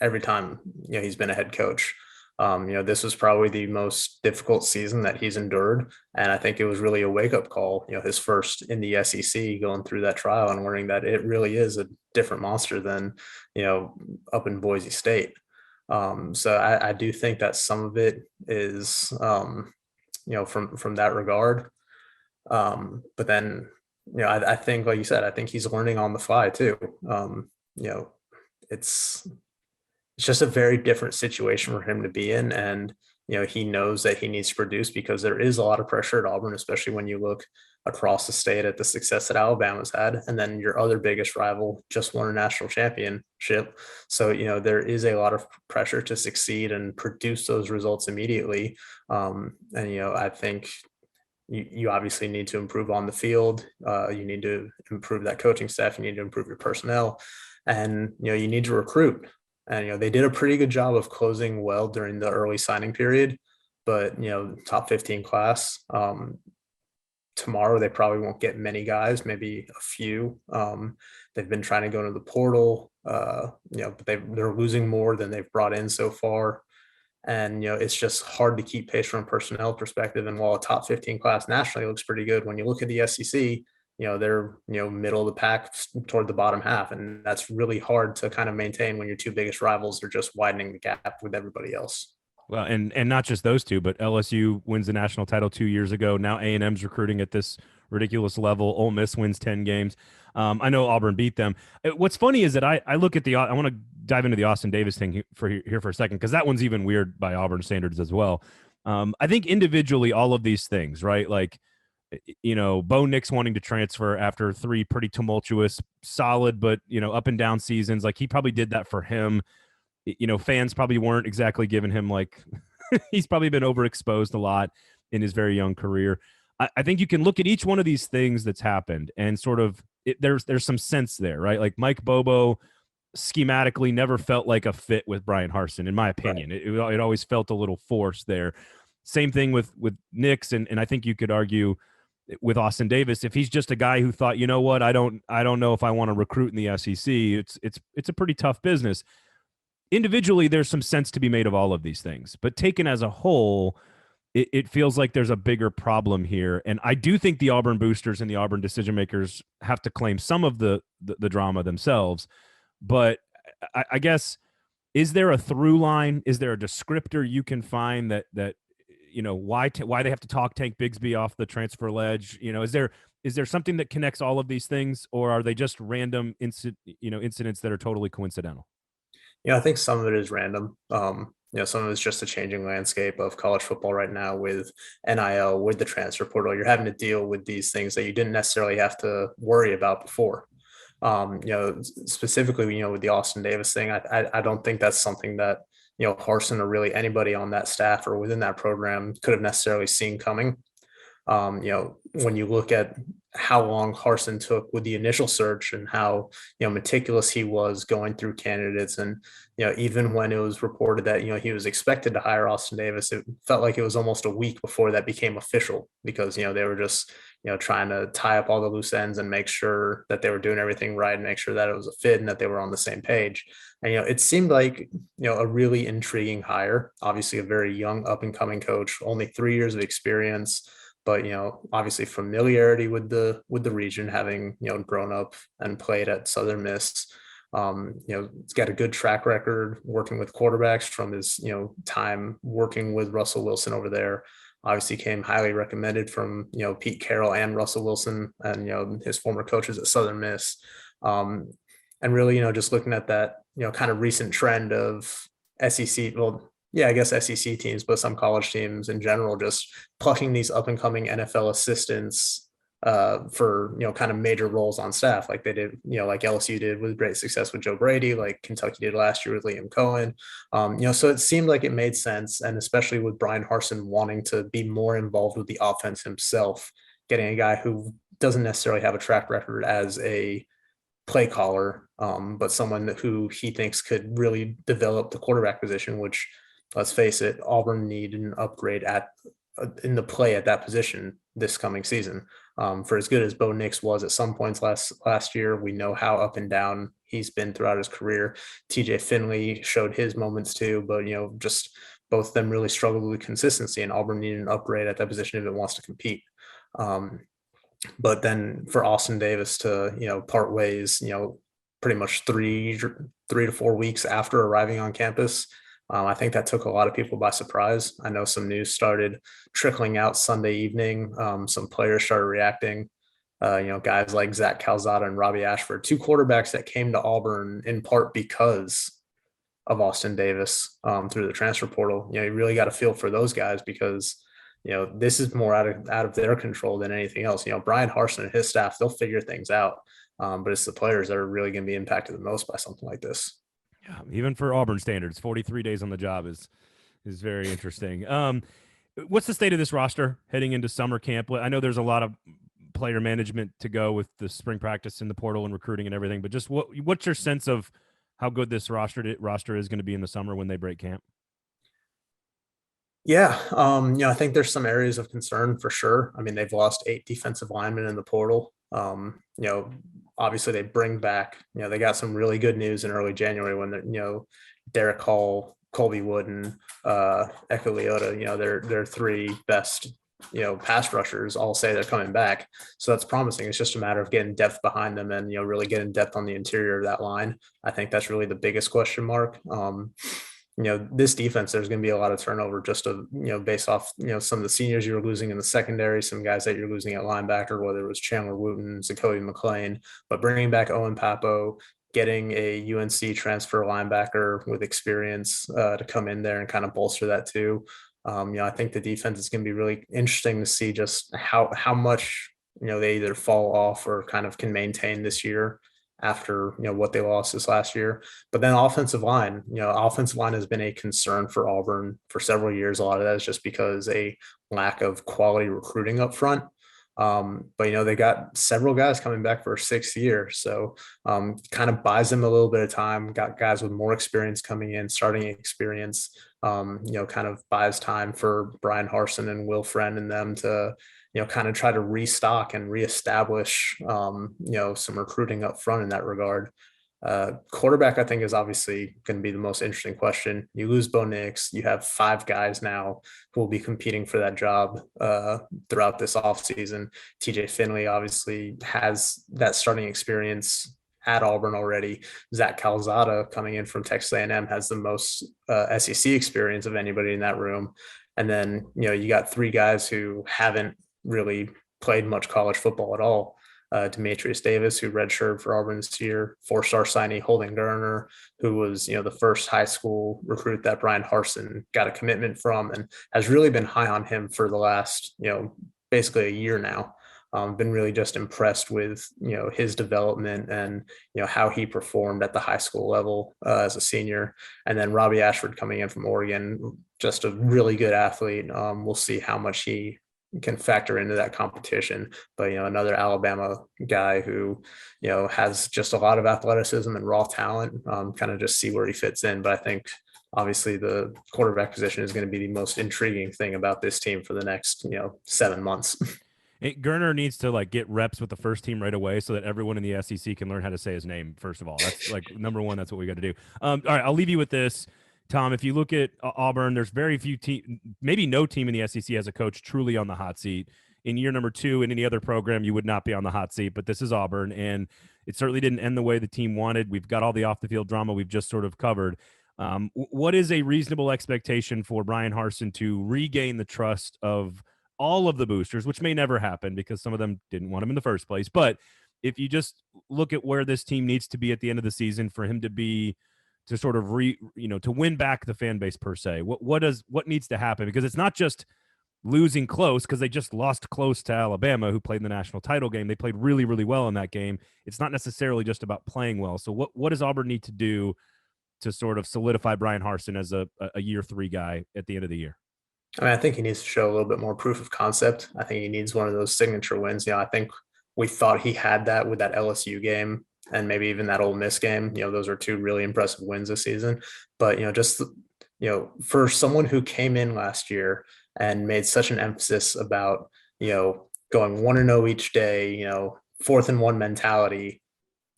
every time, he's been a head coach. This was probably the most difficult season that he's endured. And I think it was really a wake-up call, his first in the SEC, going through that trial and learning that it really is a different monster than, up in Boise State. So I do think that some of it is, from that regard. But then, I think, like you said, I think he's learning on the fly too. It's just a very different situation for him to be in. And, he knows that he needs to produce because there is a lot of pressure at Auburn, especially when you look across the state at the success that Alabama's had. And then your other biggest rival just won a national championship. So, there is a lot of pressure to succeed and produce those results immediately. And, I think you obviously need to improve on the field. You need to improve that coaching staff. You need to improve your personnel, and, you need to recruit. And, they did a pretty good job of closing well during the early signing period, but, top 15 class, tomorrow, they probably won't get many guys, maybe a few. They've been trying to go into the portal, but they're losing more than they've brought in so far. And, it's just hard to keep pace from a personnel perspective. And while a top 15 class nationally looks pretty good, when you look at the SEC, they're, middle of the pack toward the bottom half. And that's really hard to kind of maintain when your two biggest rivals are just widening the gap with everybody else. Well, and not just those two, but LSU wins the national title 2 years ago. Now A&M's recruiting at this ridiculous level. Ole Miss wins 10 games. I know Auburn beat them. What's funny is that I look at I want to dive into the Austin Davis thing here for a second, because that one's even weird by Auburn standards as well. I think individually, all of these things, right? Like, Bo Nix wanting to transfer after 3 pretty tumultuous, solid, but, up and down seasons. Like, he probably did that for him. Fans probably weren't exactly giving him he's probably been overexposed a lot in his very young career. I think you can look at each one of these things that's happened and sort of there's some sense there, right? Like Mike Bobo schematically never felt like a fit with Bryan Harsin, in my opinion. Right. It always felt a little forced there. Same thing with Nix, and I think you could argue with Austin Davis, if he's just a guy who thought, what, I don't know if I want to recruit in the SEC. It's a pretty tough business. Individually, there's some sense to be made of all of these things, but taken as a whole, it feels like there's a bigger problem here. And I do think the Auburn boosters and the Auburn decision makers have to claim some of the drama themselves. But I guess, is there a through line? Is there a descriptor you can find that why they have to talk Tank Bigsby off the transfer ledge? Is there something that connects all of these things, or are they just random incidents that are totally coincidental? I think some of it is random. Some of it's just a changing landscape of college football right now with NIL, with the transfer portal. You're having to deal with these things that you didn't necessarily have to worry about before. Specifically, with the Austin Davis thing, I don't think that's something that, Harsin or really anybody on that staff or within that program could have necessarily seen coming. When you look at how long Harsin took with the initial search and how, meticulous he was going through candidates. And, even when it was reported that, he was expected to hire Austin Davis, it felt like it was almost a week before that became official, because, they were just, trying to tie up all the loose ends and make sure that they were doing everything right and make sure that it was a fit and that they were on the same page. And, it seemed like, a really intriguing hire, obviously a very young up and coming coach, only 3 years of experience. But, obviously familiarity with the region, having, grown up and played at Southern Miss. He's got a good track record working with quarterbacks from his, time working with Russell Wilson over there. Obviously came highly recommended from, Pete Carroll and Russell Wilson and, his former coaches at Southern Miss. And really, just looking at that, kind of recent trend of SEC, I guess SEC teams, but some college teams in general, just plucking these up and coming NFL assistants for, kind of major roles on staff, like they did, like LSU did with great success with Joe Brady, like Kentucky did last year with Liam Cohen. So it seemed like it made sense. And especially with Bryan Harsin wanting to be more involved with the offense himself, getting a guy who doesn't necessarily have a track record as a play caller, but someone who he thinks could really develop the quarterback position, which, let's face it, Auburn need an upgrade in the play at that position this coming season. For as good as Bo Nix was at some points last year, we know how up and down he's been throughout his career. TJ Finley showed his moments too, but just both of them really struggled with consistency, and Auburn needed an upgrade at that position if it wants to compete. But then for Austin Davis to part ways, pretty much 3 to 4 weeks after arriving on campus. I think that took a lot of people by surprise. I know some news started trickling out Sunday evening. Some players started reacting. Guys like Zach Calzada and Robbie Ashford, 2 quarterbacks that came to Auburn in part because of Austin Davis through the transfer portal. You really got to feel for those guys, because this is more out of their control than anything else. Bryan Harsin and his staff, they'll figure things out, but it's the players that are really going to be impacted the most by something like this. Yeah, even for Auburn standards, 43 days on the job is very interesting. What's the state of this roster heading into summer camp? I know there's a lot of player management to go with the spring practice and the portal and recruiting and everything, but just what's your sense of how good this roster is going to be in the summer when they break camp? Yeah, I think there's some areas of concern for sure. I mean, they've lost 8 defensive linemen in the portal. Obviously they bring back, they got some really good news in early January when Derek Hall, Colby Wood, and Eko Leota, they're 3 best pass rushers all say they're coming back. So that's promising. It's just a matter of getting depth behind them and, really getting depth on the interior of that line. I think that's really the biggest question mark. This defense, there's going to be a lot of turnover just to, based off, some of the seniors you were losing in the secondary, some guys that you're losing at linebacker, whether it was Chandler Wooten, Zakoby McClain, but bringing back Owen Papo, getting a UNC transfer linebacker with experience to come in there and kind of bolster that too. I think the defense is going to be really interesting to see just how much, they either fall off or kind of can maintain this year after, what they lost this last year. But then offensive line has been a concern for Auburn for several years. A lot of that is just because a lack of quality recruiting up front. But they got several guys coming back for a 6th year. So kind of buys them a little bit of time, got guys with more experience coming in, starting experience, kind of buys time for Bryan Harsin and Will Friend and them to, kind of try to restock and reestablish, some recruiting up front in that regard. Quarterback, I think, is obviously going to be the most interesting question. You lose Bo Nix. You have 5 guys now who will be competing for that job throughout this offseason. TJ Finley obviously has that starting experience at Auburn already. Zach Calzada, coming in from Texas A&M, has the most SEC experience of anybody in that room. And then, you got 3 guys who haven't really played much college football at all. Demetrius Davis, who redshirted for Auburn this year, 4-star signee Holden Geriner, who was, the first high school recruit that Bryan Harsin got a commitment from and has really been high on him for the last, basically a year now. Been really just impressed with, his development and, how he performed at the high school level as a senior. And then Robbie Ashford coming in from Oregon, just a really good athlete. We'll see how much he can factor into that competition, but another Alabama guy who has just a lot of athleticism and raw talent. Kind of just see where he fits in. But I think obviously the quarterback position is going to be the most intriguing thing about this team for the next 7 months. Geriner needs to get reps with the first team right away so that everyone in the SEC can learn how to say his name. First of all, that's number one. That's what we got to do. All right, I'll leave you with this. Tom, if you look at Auburn, there's very few maybe no team in the SEC has a coach truly on the hot seat. In year number 2, in any other program, you would not be on the hot seat, but this is Auburn, and it certainly didn't end the way the team wanted. We've got all the off-the-field drama we've just sort of covered. What is a reasonable expectation for Bryan Harsin to regain the trust of all of the boosters, which may never happen because some of them didn't want him in the first place? But if you just look at where this team needs to be at the end of the season for him to sort of to win back the fan base per se, what needs to happen? Because it's not just losing close, because they just lost close to Alabama, who played in the national title game. They played really, really well in that game. It's not necessarily just about playing well. So what does Auburn need to do to sort of solidify Bryan Harsin as a year 3 guy at the end of the year? I mean, I think he needs to show a little bit more proof of concept. I think he needs one of those signature wins. I think we thought he had that with that LSU game and maybe even that Ole Miss game. Those are 2 really impressive wins this season. But, just, for someone who came in last year and made such an emphasis about, going 1-0 each day, 4th and 1 mentality,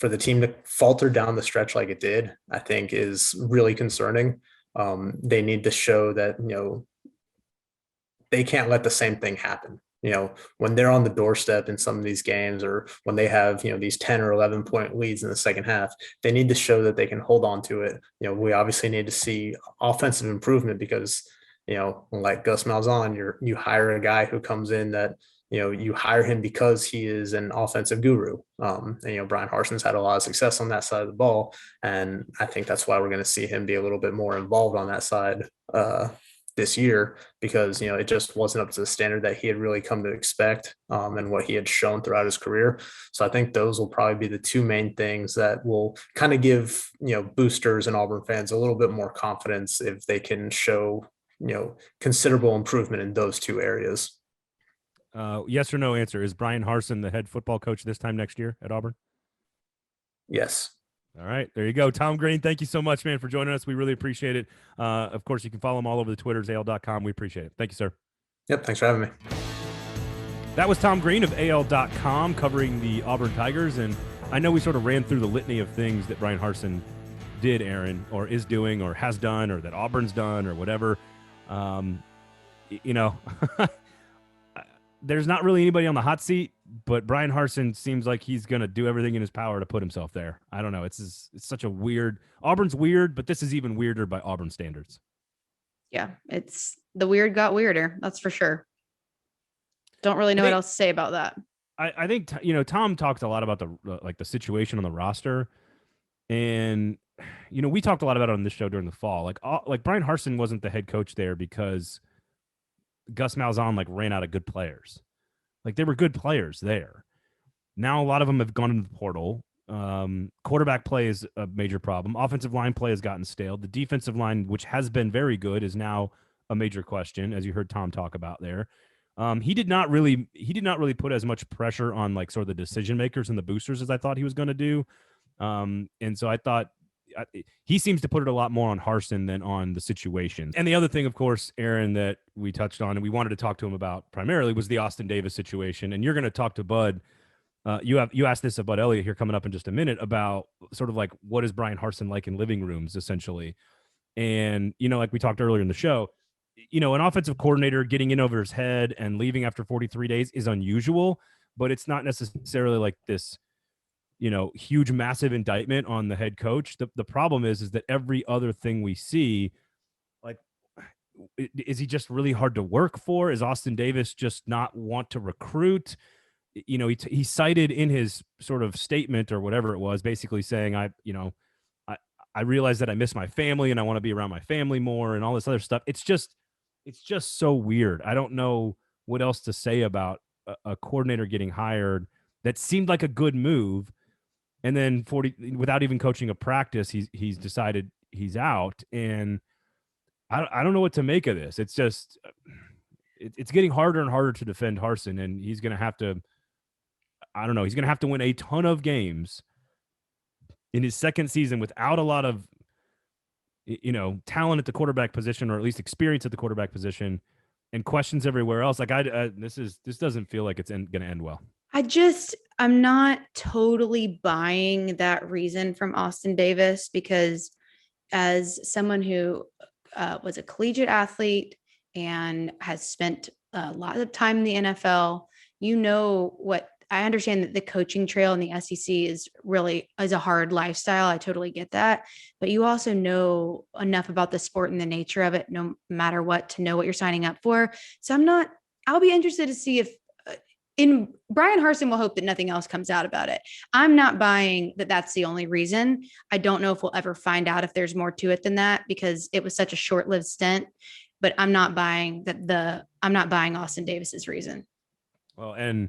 for the team to falter down the stretch like it did, I think is really concerning. They need to show that, they can't let the same thing happen. When they're on the doorstep in some of these games, or when they have, these 10 or 11 point leads in the second half, they need to show that they can hold on to it. We obviously need to see offensive improvement because, like Gus Malzahn, you hire a guy who comes in that, you hire him because he is an offensive guru. And, Bryan Harsin's had a lot of success on that side of the ball. And I think that's why we're going to see him be a little bit more involved on that side this year, because it just wasn't up to the standard that he had really come to expect and what he had shown throughout his career. So I think those will probably be the 2 main things that will kind of give boosters and Auburn fans a little bit more confidence if they can show considerable improvement in those 2 areas. Yes or no answer. Is Bryan Harsin the head football coach this time next year at Auburn? Yes. All right, there you go. Tom Green, thank you so much, man, for joining us. We really appreciate it. Of course, you can follow him all over the Twitters, AL.com. We appreciate it. Thank you, sir. Yep, thanks for having me. That was Tom Green of AL.com covering the Auburn Tigers, and I know we sort of ran through the litany of things that Bryan Harsin did, Erin, or is doing, or has done, or that Auburn's done, or whatever. there's not really anybody on the hot seat, but Bryan Harsin seems like he's going to do everything in his power to put himself there. I don't know. It's such a weird, Auburn's weird, but this is even weirder by Auburn standards. Yeah, it's the weird got weirder. That's for sure. Don't really know what else to say about that. I think, Tom talked a lot about the situation on the roster, and, we talked a lot about it on this show during the fall. Like Bryan Harsin wasn't the head coach there because Gus Malzahn ran out of good players. Like there were good players there. Now a lot of them have gone into the portal. Quarterback play is a major problem. Offensive line play has gotten stale. The defensive line, which has been very good, is now a major question, as you heard Tom talk about there. He did not really put as much pressure on sort of the decision makers and the boosters as I thought he was going to do. And so I thought he seems to put it a lot more on Harsin than on the situation. And the other thing, of course, Erin, that we touched on and we wanted to talk to him about primarily was the Austin Davis situation. And you're going to talk to Bud. You asked this of Bud Elliott here coming up in just a minute about sort of what is Bryan Harsin like in living rooms, essentially. And, like we talked earlier in the show, an offensive coordinator getting in over his head and leaving after 43 days is unusual, but it's not necessarily like this, huge, massive indictment on the head coach. The problem is that every other thing we see, is he just really hard to work for? Is Austin Davis just not want to recruit? He cited in his sort of statement or whatever it was, basically saying, I realize that I miss my family and I want to be around my family more and all this other stuff. It's just so weird. I don't know what else to say about a coordinator getting hired that seemed like a good move. And then without even coaching a practice, he's decided he's out. And I don't know what to make of this. It's just, it's getting harder and harder to defend Harsin, and he's going to have to, he's going to have to win a ton of games in his second season without a lot of, talent at the quarterback position, or at least experience at the quarterback position, and questions everywhere else. This doesn't feel like it's going to end well. I'm not totally buying that reason from Austin Davis, because as someone who was a collegiate athlete and has spent a lot of time in the NFL, what I understand, that the coaching trail in the SEC is a hard lifestyle. I totally get that. But you also know enough about the sport and the nature of it, no matter what, to know what you're signing up for. So I'll be interested to see if Bryan Harsin will hope that nothing else comes out about it. I'm not buying that that's the only reason. I don't know if we'll ever find out if there's more to it than that, because it was such a short-lived stint, but I'm not buying Austin Davis's reason. Well, and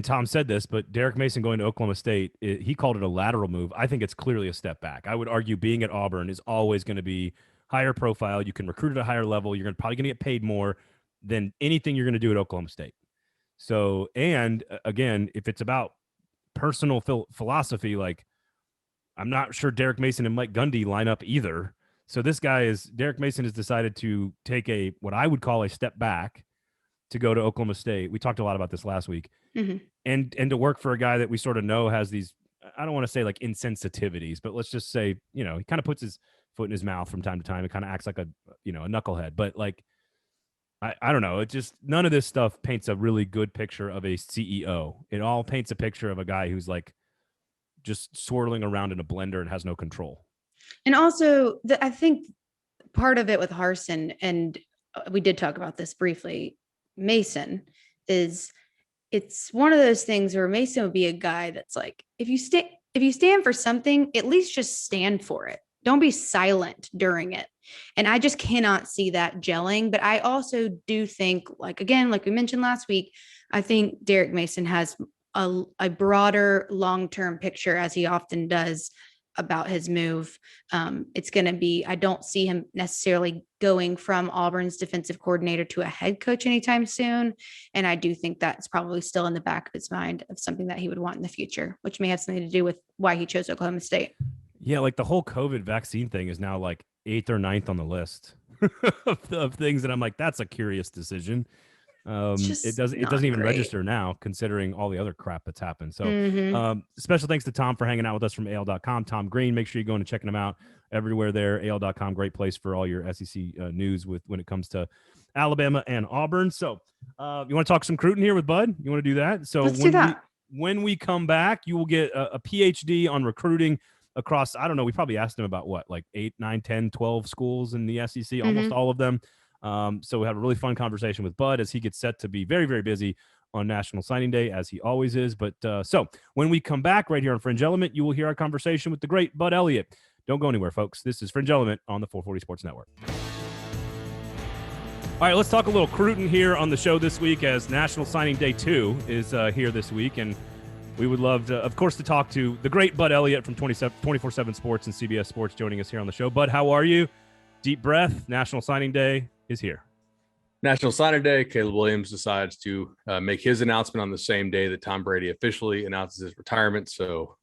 Tom said this, but Derek Mason going to Oklahoma State, he called it a lateral move. I think it's clearly a step back. I would argue being at Auburn is always going to be higher profile. You can recruit at a higher level. You're probably going to get paid more than anything you're going to do at Oklahoma State. So, and again, if it's about personal philosophy, I'm not sure Derek Mason and Mike Gundy line up either. So Derek Mason has decided to take what I would call a step back to go to Oklahoma State. We talked a lot about this last week. Mm-hmm. And to work for a guy that we sort of know has these, I don't want to say insensitivities, but let's just say, he kind of puts his foot in his mouth from time to time. It kind of acts like a knucklehead, but I don't know. It just, none of this stuff paints a really good picture of a CEO. It all paints a picture of a guy who's just swirling around in a blender and has no control. And also I think part of it with Harsin, and we did talk about this briefly, Mason, is it's one of those things where Mason would be a guy that's if you stand for something, at least just stand for it. Don't be silent during it. And I just cannot see that gelling. But I also do think, again, like we mentioned last week, I think Derek Mason has a broader long-term picture, as he often does, about his move. It's going to be, I don't see him necessarily going from Auburn's defensive coordinator to a head coach anytime soon. And I do think that's probably still in the back of his mind of something that he would want in the future, which may have something to do with why he chose Oklahoma State. Yeah, the whole COVID vaccine thing is now 8th or 9th on the list of things that I'm that's a curious decision. It doesn't even register now, considering all the other crap that's happened. So special thanks to Tom for hanging out with us from AL.com. Tom Green, make sure you go and check him out everywhere there. AL.com, great place for all your SEC news when it comes to Alabama and Auburn. So you want to talk some recruiting here with Bud? You want to do that? So Let's do that. When we come back, you will get a PhD on recruiting across, I don't know, we probably asked him about what, like 8, 9, 10, 12 schools in the SEC, almost all of them. So we have a really fun conversation with Bud as he gets set to be very, very busy on National Signing Day, as he always is. But so when we come back right here on Fringe Element, you will hear our conversation with the great Bud Elliott. Don't go anywhere, folks. This is Fringe Element on the 440 Sports Network. All right, let's talk a little recruiting here on the show this week, as National Signing Day 2 is here this week. And we would love, to, of course, to talk to the great Bud Elliott from 24/7 Sports and CBS Sports joining us here on the show. Bud, how are you? Deep breath. National Signing Day is here. National Signing Day, Caleb Williams decides to make his announcement on the same day that Tom Brady officially announces his retirement. So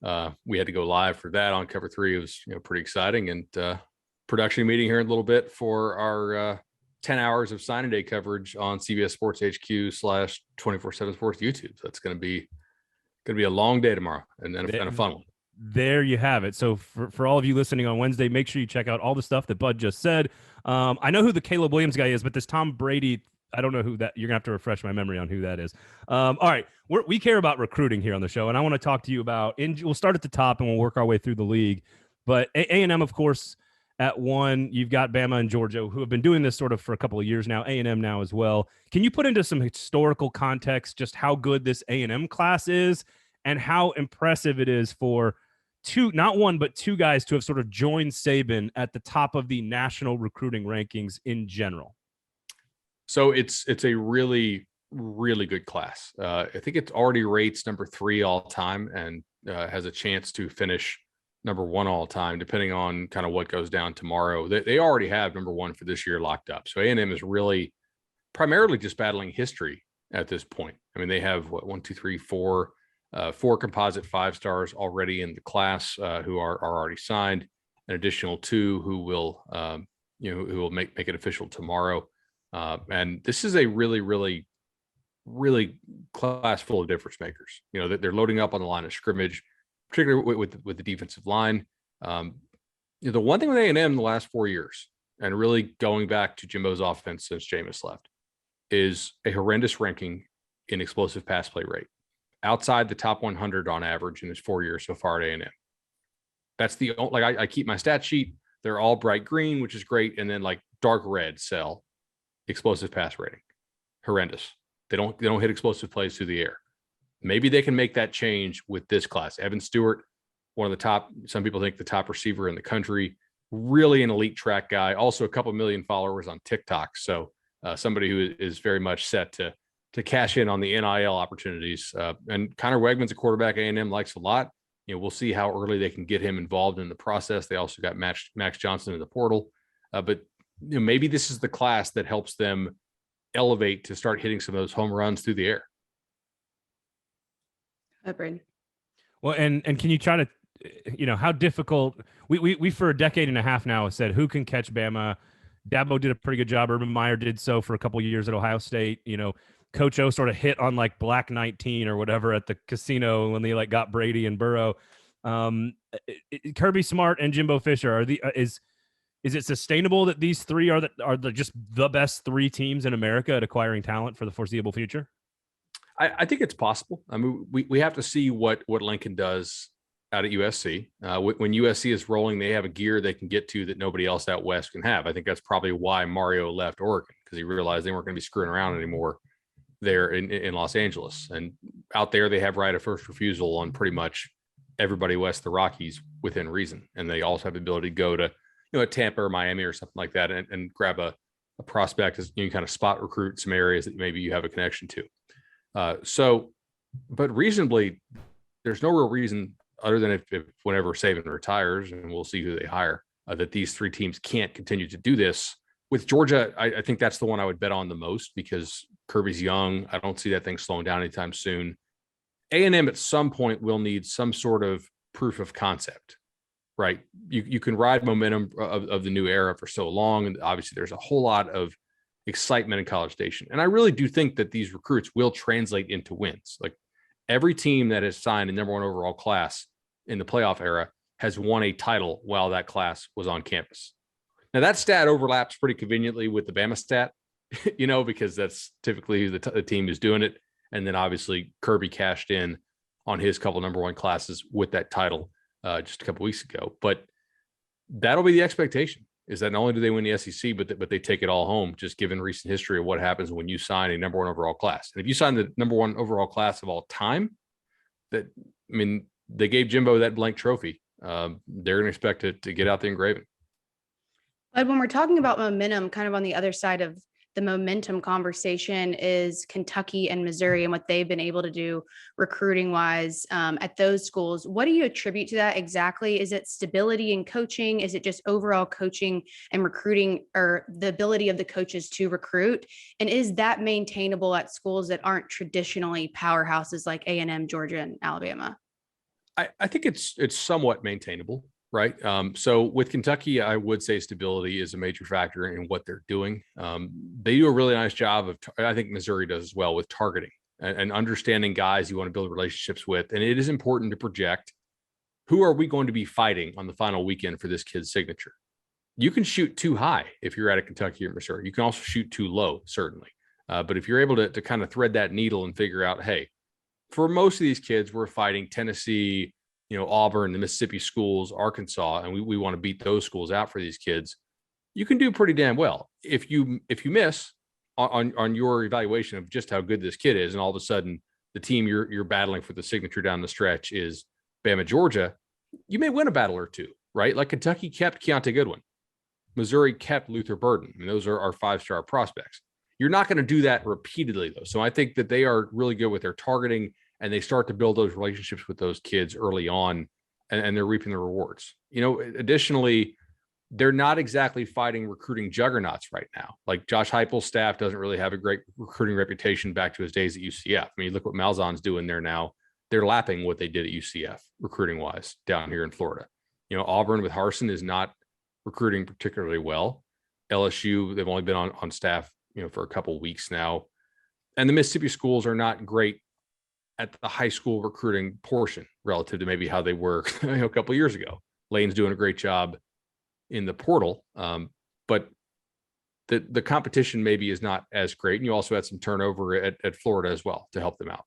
we had to go live for that on Cover 3. It was pretty exciting. And production meeting here in a little bit for our 10 hours of Signing Day coverage on CBS Sports HQ / 24/7 Sports YouTube. So it's going to be a long day tomorrow and a fun one. There you have it. So for all of you listening on Wednesday, make sure you check out all the stuff that Bud just said. I know who the Caleb Williams guy is, but this Tom Brady, I don't know who that. You're gonna have to refresh my memory on who that is. All right, we care about recruiting here on the show, and I want to talk to you about. We'll start at the top and we'll work our way through the league. But A&M, of course, at 1, you've got Bama and Georgia, who have been doing this sort of for a couple of years now. A&M now as well. Can you put into some historical context just how good this A&M class is and how impressive it is for not one, but 2 guys to have sort of joined Saban at the top of the national recruiting rankings in general? So it's a really, really good class. I think it already rates number 3 all time and has a chance to finish number 1 all time, depending on kind of what goes down tomorrow. They already have number 1 for this year locked up. So A&M is really primarily just battling history at this point. I mean, they have 4 composite 5-stars already in the class who are already signed, an additional 2 who will make it official tomorrow. And this is a really, really, really class full of difference makers. They're loading up on the line of scrimmage, particularly with the defensive line. The one thing with A&M the last 4 years, and really going back to Jimbo's offense since Jameis left, is a horrendous ranking in explosive pass play rate, outside the top 100 on average in his 4 years so far at A&M. That's I keep my stat sheet. They're all bright green, which is great. And then like dark red cell, explosive pass rating, horrendous. They don't hit explosive plays through the air. Maybe they can make that change with this class. Evan Stewart, one of the top, some people think the top receiver in the country, really an elite track guy, also a couple million followers on TikTok. So somebody who is very much set to cash in on the NIL opportunities. And Connor Wegman's a quarterback A&M likes a lot. We'll see how early they can get him involved in the process. They also got Max Johnson in the portal. But maybe this is the class that helps them elevate to start hitting some of those home runs through the air. Braden. Well, and can you try to, how difficult we for a decade and a half now have said who can catch Bama. Dabo did a pretty good job. Urban Meyer did so for a couple of years at Ohio State. Coach O sort of hit on like Black 19 or whatever at the casino when they got Brady and Burrow. Kirby Smart and Jimbo Fisher is it sustainable that these 3 are just the best 3 teams in America at acquiring talent for the foreseeable future? I think it's possible. I mean, we have to see what Lincoln does out at USC. When USC is rolling, they have a gear they can get to that nobody else out west can have. I think that's probably why Mario left Oregon, because he realized they weren't going to be screwing around anymore there in Los Angeles. And out there, they have right of first refusal on pretty much everybody west of the Rockies within reason. And they also have the ability to go to Tampa or Miami or something like that and grab a prospect as you kind of spot recruit some areas that maybe you have a connection to. But reasonably, there's no real reason other than if whenever Saban retires, and we'll see who they hire, that these 3 teams can't continue to do this. With Georgia, I think that's the one I would bet on the most because Kirby's young. I don't see that thing slowing down anytime soon. A&M at some point will need some sort of proof of concept, right? You can ride momentum of the new era for so long. And obviously there's a whole lot of excitement in College Station. And I really do think that these recruits will translate into wins. Like every team that has signed a number 1 overall class in the playoff era has won a title while that class was on campus. Now that stat overlaps pretty conveniently with the Bama stat, because that's typically the team is doing it. And then obviously Kirby cashed in on his couple number one classes with that title just a couple weeks ago. But that'll be the expectation, is that not only do they win the SEC, but they take it all home, just given recent history of what happens when you sign a number one overall class. And if you sign the number one overall class of all time, they gave Jimbo that blank trophy. They're going to expect it to get out there and grave it. But when we're talking about momentum, kind of on the other side of the momentum conversation is Kentucky and Missouri and what they've been able to do recruiting wise at those schools. What do you attribute to that exactly? Is it stability in coaching? Is it just overall coaching and recruiting, or the ability of the coaches to recruit? And is that maintainable at schools that aren't traditionally powerhouses like A&M, Georgia, and Alabama? I think it's somewhat maintainable. Right. So with Kentucky, I would say stability is a major factor in what they're doing. They do a really nice job I think Missouri does as well, with targeting and understanding guys you want to build relationships with. And it is important to project, who are we going to be fighting on the final weekend for this kid's signature? You can shoot too high if you're at a Kentucky or Missouri. You can also shoot too low, certainly. But if you're able to kind of thread that needle and figure out, hey, for most of these kids, we're fighting Tennessee, Auburn, the Mississippi schools, Arkansas, and we want to beat those schools out for these kids, you can do pretty damn well. If you miss on your evaluation of just how good this kid is, and all of a sudden the team you're battling for the signature down the stretch is Bama, Georgia, you may win a battle or two, right? Like Kentucky kept Keontae Goodwin. Missouri kept Luther Burden. Those are our 5-star prospects. You're not going to do that repeatedly, though. So I think that they are really good with their targeting, and they start to build those relationships with those kids early on, and they're reaping the rewards. Additionally, they're not exactly fighting recruiting juggernauts right now. Like Josh Heupel's staff doesn't really have a great recruiting reputation back to his days at UCF. Look what Malzahn's doing there now. They're lapping what they did at UCF recruiting wise down here in Florida. Auburn with Harsin is not recruiting particularly well. LSU, they've only been on staff, for a couple of weeks now. And the Mississippi schools are not great at the high school recruiting portion relative to maybe how they were a couple of years ago. Lane's doing a great job in the portal, but the competition maybe is not as great. And you also had some turnover at Florida as well to help them out.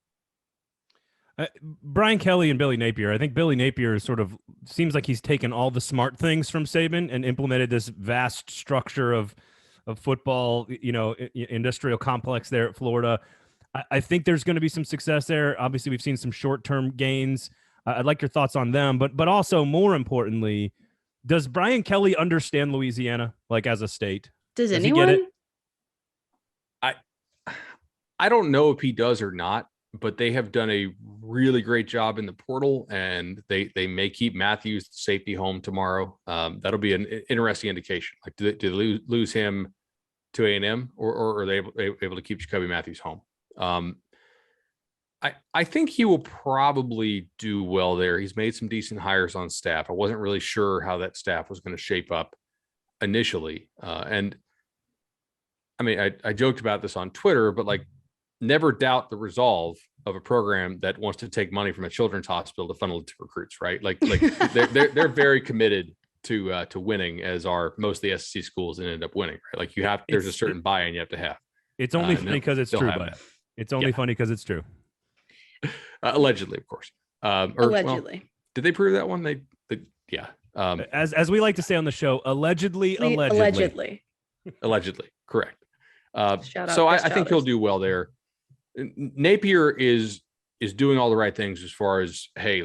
Brian Kelly and Billy Napier. I think Billy Napier sort of seems like he's taken all the smart things from Saban and implemented this vast structure of football, industrial complex there at Florida. I think there's going to be some success there. Obviously, we've seen some short-term gains. I'd like your thoughts on them, but also more importantly, does Brian Kelly understand Louisiana, like as a state? Does anyone? He get it? I don't know if he does or not, but they have done a really great job in the portal, and they may keep Matthews safety home tomorrow. That'll be an interesting indication. Like, do they lose him to A&M, or are they able to keep Jacoby Matthews home? I think he will probably do well there. He's made some decent hires on staff. I wasn't really sure how that staff was going to shape up initially. And I joked about this on Twitter, but never doubt the resolve of a program that wants to take money from a children's hospital to funnel it to recruits, right? They're very committed to winning, as are most of the SEC schools, and end up winning, right? There's a certain buy-in you have to have. It's only funny because it's true, but it's only funny because it's true. Allegedly, of course. Allegedly. Well, did they prove that one? Yeah. As we like to say on the show, allegedly. Allegedly, correct. So I think he'll do well there. Napier is doing all the right things as far as, hey,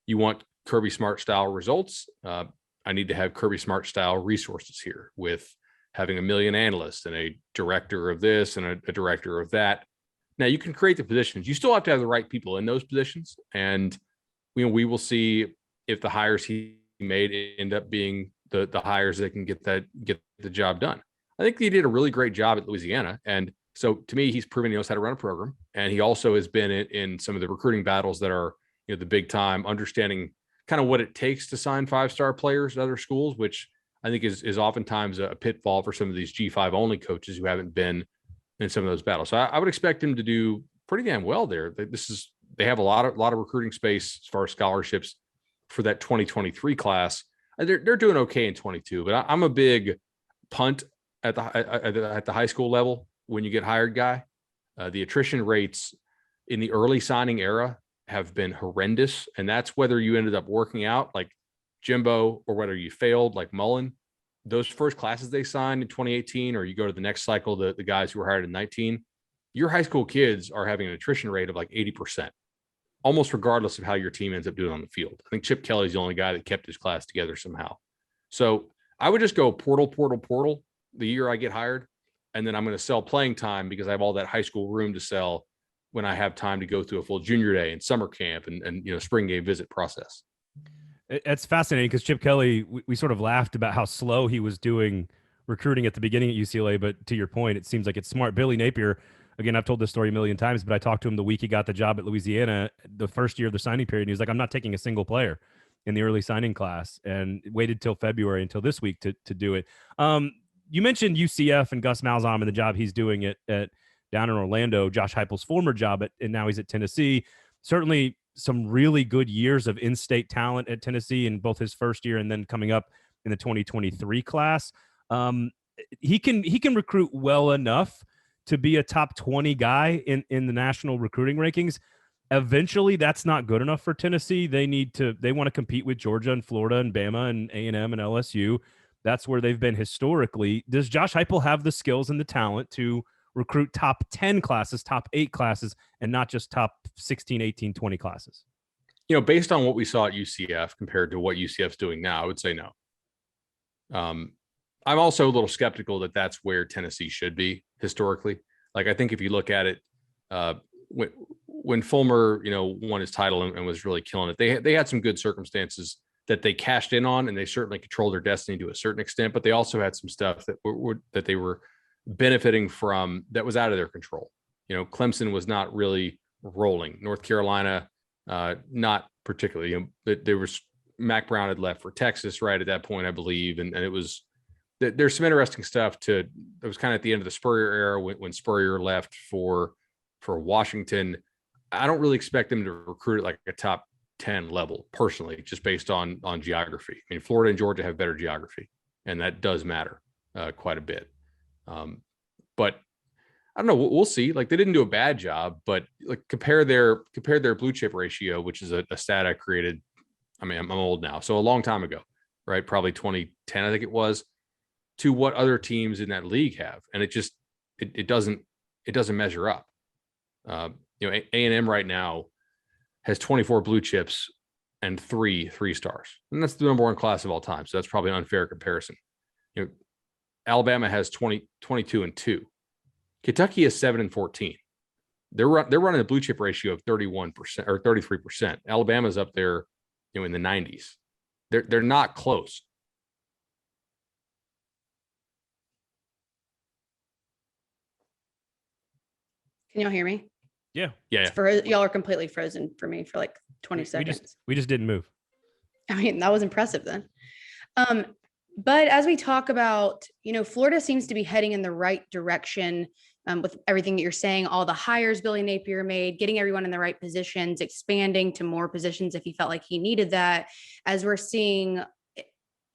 you want Kirby Smart style results. I need to have Kirby Smart style resources here, with having 1 million analysts and a director of this and a director of that. Now, you can create the positions. You still have to have the right people in those positions. And we will see if the hires he made end up being the hires that can get the job done. I think he did a really great job at Louisiana. And so to me, he's proven he knows how to run a program. And he also has been in some of the recruiting battles that are, the big time, understanding kind of what it takes to sign 5-star players at other schools, which I think is oftentimes a pitfall for some of these G5 only coaches who haven't been in some of those battles. So I would expect him to do pretty damn well there. They have a lot of recruiting space as far as scholarships for that 2023 class. They're doing okay in 22, but I'm a big punt at the high school level when you get hired guy. The attrition rates in the early signing era have been horrendous, and that's whether you ended up working out like Jimbo or whether you failed like Mullen. Those first classes they signed in 2018, or you go to the next cycle, the guys who were hired in 19, your high school kids are having an attrition rate of like 80%, almost regardless of how your team ends up doing on the field. I think Chip Kelly's the only guy that kept his class together somehow. So I would just go portal the year I get hired, and then I'm going to sell playing time because I have all that high school room to sell when I have time to go through a full junior day and summer camp and spring game visit process. It's fascinating because Chip Kelly, we sort of laughed about how slow he was doing recruiting at the beginning at UCLA. But to your point, it seems like it's smart. Billy Napier, again, I've told this story a million times, but I talked to him the week he got the job at Louisiana, the first year of the signing period. And he was like, I'm not taking a single player in the early signing class, and waited till February, until this week to do it. You mentioned UCF and Gus Malzahn and the job he's doing at down in Orlando, Josh Heupel's former job, and now he's at Tennessee. Certainly some really good years of in-state talent at Tennessee in both his first year and then coming up in the 2023 class. He can recruit well enough to be a top 20 guy in the national recruiting rankings. Eventually, that's not good enough for Tennessee. They want to compete with Georgia and Florida and Bama and A&M and LSU. That's where they've been historically. Does Josh Heupel have the skills and the talent to recruit top 10 classes, top 8 classes, and not just top 16, 18, 20 classes? Based on what we saw at UCF compared to what UCF's doing now, I would say no. I'm also a little skeptical that that's where Tennessee should be historically. Like, I think if you look at it, when Fulmer, won his title and was really killing it, they had some good circumstances that they cashed in on, and they certainly controlled their destiny to a certain extent, but they also had some stuff that they were benefiting from that was out of their control. Clemson was not really rolling. North Carolina, not particularly. There was Mac Brown had left for Texas right at that point, I believe, and it was. There's some interesting stuff it was kind of at the end of the Spurrier era when Spurrier left for Washington. I don't really expect them to recruit at like a top 10 level personally, just based on geography. I mean, Florida and Georgia have better geography, and that does matter quite a bit. But I don't know. We'll see. Like, they didn't do a bad job, but like compare their blue chip ratio, which is a stat I created. I mean, I'm old now, so a long time ago, right? Probably 2010, I think it was, to what other teams in that league have, and it doesn't measure up. A&M right now has 24 blue chips and 3 3-stars, and that's the number one class of all time. So that's probably an unfair comparison. Alabama has 22 and 2. Kentucky is 7 and 14. They're running a blue chip ratio of 31% or 33%. Alabama's up there, in the 90s. They're not close. Can y'all hear me? Yeah. Y'all are completely frozen for me for like 20 seconds. We just didn't move. I mean, that was impressive then. But as we talk about, Florida seems to be heading in the right direction with everything that you're saying, all the hires Billy Napier made, getting everyone in the right positions, expanding to more positions if he felt like he needed that, as we're seeing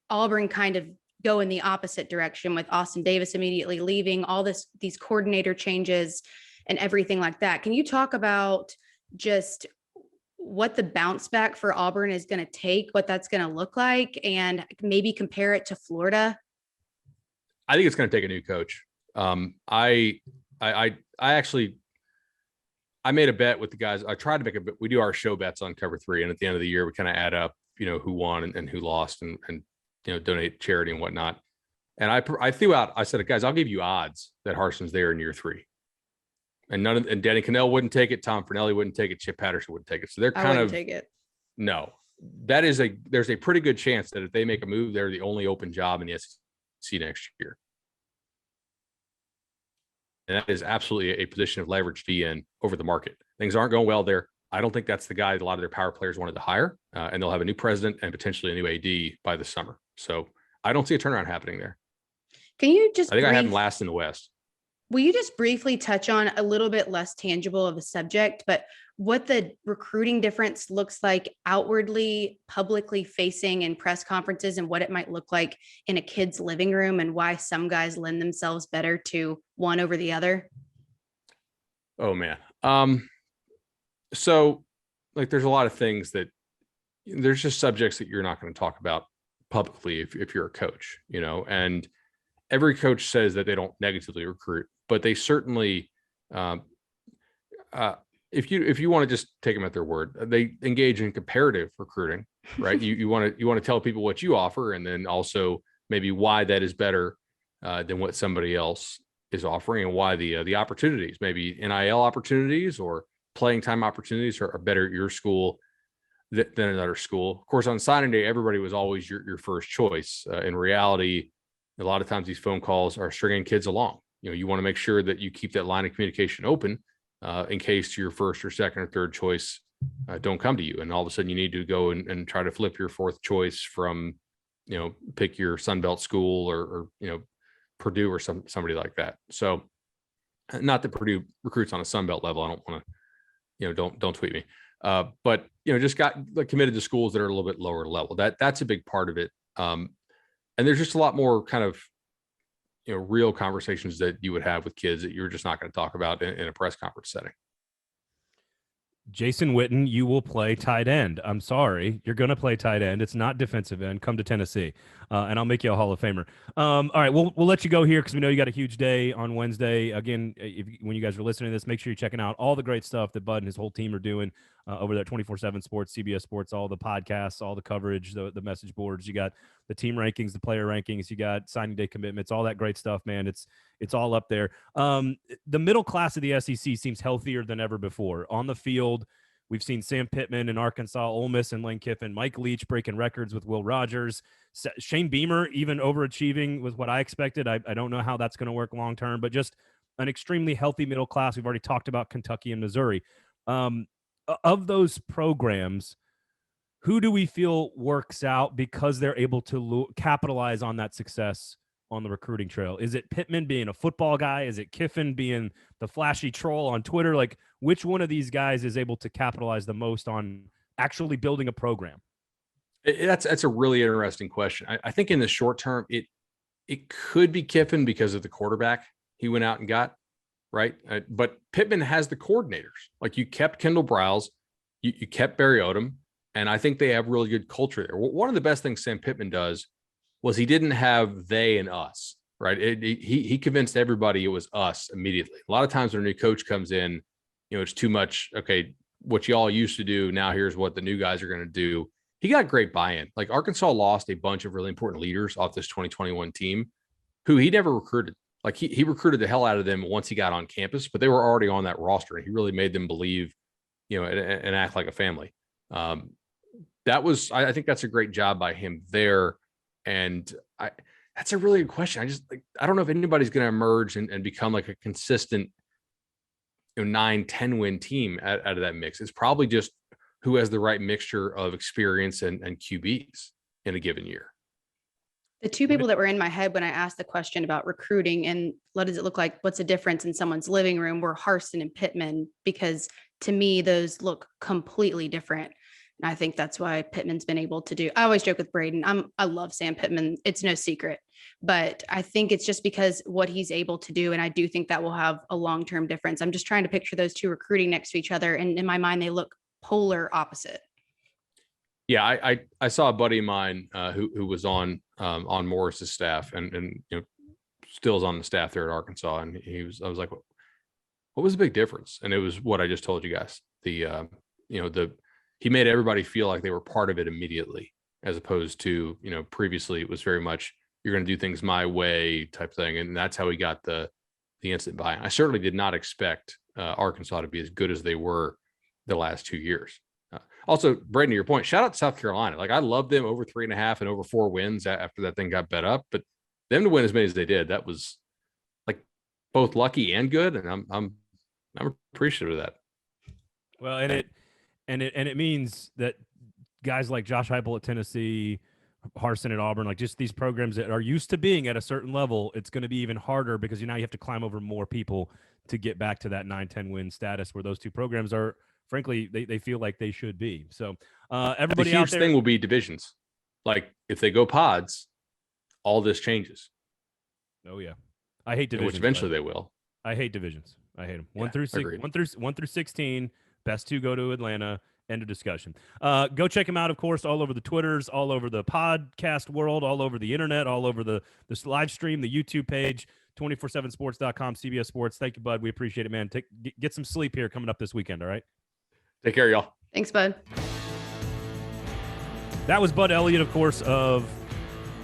Auburn kind of go in the opposite direction with Austin Davis immediately leaving, all these coordinator changes and everything like that. Can you talk about just what the bounce back for Auburn is going to take, what that's going to look like, and maybe compare it to Florida? I think it's going to take a new coach. I made a bet with the guys. I tried to make a bet. We do our show bets on Cover 3, and at the end of the year, we kind of add up, who won and who lost, and donate charity and whatnot. And I threw out. I said, guys, I'll give you odds that Harsin's there in year 3. And and Danny Cannell wouldn't take it. Tom Fornelli wouldn't take it. Chip Patterson wouldn't take it. So they're kind of take it. No, there's a pretty good chance that if they make a move, they're the only open job in the SEC next year. And that is absolutely a position of leverage to be in over the market. Things aren't going well there. I don't think that's the guy that a lot of their power players wanted to hire. And they'll have a new president and potentially a new AD by the summer. So I don't see a turnaround happening there. Can you just? I think I have them last in the West. Will you just briefly touch on a little bit less tangible of a subject, but what the recruiting difference looks like outwardly, publicly facing in press conferences, and what it might look like in a kid's living room, and why some guys lend themselves better to one over the other? Oh man. So like there's a lot of things that there's just subjects that you're not going to talk about publicly if you're a coach, and every coach says that they don't negatively recruit, but they certainly, if you want to just take them at their word, they engage in comparative recruiting, right? you want to tell people what you offer, and then also maybe why that is better than what somebody else is offering, and why the opportunities, maybe NIL opportunities or playing time opportunities are better at your school than another school. Of course, on signing day, everybody was always your first choice. In reality, a lot of times these phone calls are stringing kids along. You want to make sure that you keep that line of communication open in case your first or second or third choice don't come to you. And all of a sudden you need to go and try to flip your fourth choice from, pick your Sunbelt school or Purdue or somebody like that. So not that Purdue recruits on a Sunbelt level. I don't want to, don't tweet me. But just got committed to schools that are a little bit lower level. That's a big part of it. And there's just a lot more kind of real conversations that you would have with kids that you're just not going to talk about in a press conference setting. Jason Witten, you will play tight end. I'm sorry. You're going to play tight end. It's not defensive end. Come to Tennessee, and I'll make you a Hall of Famer. All right, we'll let you go here because we know you got a huge day on Wednesday. Again, when you guys are listening to this, make sure you're checking out all the great stuff that Bud and his whole team are doing over there at 24/7 Sports, CBS Sports, all the podcasts, all the coverage, the message boards. You got the team rankings, the player rankings. You got signing day commitments, all that great stuff, man. It's all up there. The middle class of the SEC seems healthier than ever before. On the field, we've seen Sam Pittman in Arkansas, Ole Miss and Lane Kiffin, Mike Leach breaking records with Will Rogers, Shane Beamer even overachieving with what I expected. I don't know how that's going to work long term, but just an extremely healthy middle class. We've already talked about Kentucky and Missouri. Of those programs, who do we feel works out because they're able to capitalize on that success on the recruiting trail? Is it Pittman being a football guy? Is it Kiffin being the flashy troll on Twitter? Like, which one of these guys is able to capitalize the most on actually building a program? That's a really interesting question. I think in the short term, it could be Kiffin because of the quarterback he went out and got, right? But Pittman has the coordinators. Like, you kept Kendall Briles, you kept Barry Odom, and I think they have really good culture there. One of the best things Sam Pittman does was he didn't have they and us, right? He convinced everybody it was us immediately. A lot of times when a new coach comes in, it's too much. Okay, what you all used to do, now here's what the new guys are going to do. He got great buy-in. Like, Arkansas lost a bunch of really important leaders off this 2021 team who he never recruited. Like, he recruited the hell out of them once he got on campus, but they were already on that roster, and he really made them believe, and act like a family. I think that's a great job by him there. And that's a really good question. I don't know if anybody's going to emerge and become like a consistent 9-10 win team out of that mix. It's probably just who has the right mixture of experience and QBs in a given year. The two people that were in my head when I asked the question about recruiting and what does it look like, what's the difference in someone's living room, were Harsin and Pittman, because to me, those look completely different. And I think that's why Pittman's been able to do. I always joke with Braden. I love Sam Pittman. It's no secret, but I think it's just because what he's able to do. And I do think that will have a long-term difference. I'm just trying to picture those two recruiting next to each other. And in my mind, they look polar opposite. Yeah. I saw a buddy of mine who was on Morris's staff and still is on the staff there at Arkansas. And I was like, what was the big difference? And it was what I just told you guys. He made everybody feel like they were part of it immediately, as opposed to, previously it was very much, you're going to do things my way type thing. And that's how he got the instant buy. I certainly did not expect Arkansas to be as good as they were the last 2 years. Also, Braden, to your point, shout out to South Carolina. Like, I love them over 3.5 and over 4 wins after that thing got bet up, but them to win as many as they did, that was like both lucky and good. And I'm appreciative of that. Well, and it means that guys like Josh Heupel at Tennessee, Harsin at Auburn, like just these programs that are used to being at a certain level, it's going to be even harder because now you have to climb over more people to get back to that 9-10 win status, where those two programs are frankly, they feel like they should be. So The everybody huge out there, thing will be divisions. Like if they go pods, all this changes. oh yeah, I hate divisions. Which eventually but they will. I hate divisions. I hate them. Yeah, agreed. 1 through 16. Best 2 go to Atlanta. End of discussion. Go check them out, of course, all over the Twitters, all over the podcast world, all over the internet, all over this live stream, the YouTube page, 247sports.com, CBS Sports. Thank you, Bud. We appreciate it, man. Get some sleep here coming up this weekend, all right? Take care, y'all. Thanks, bud. That was Bud Elliott, of course, of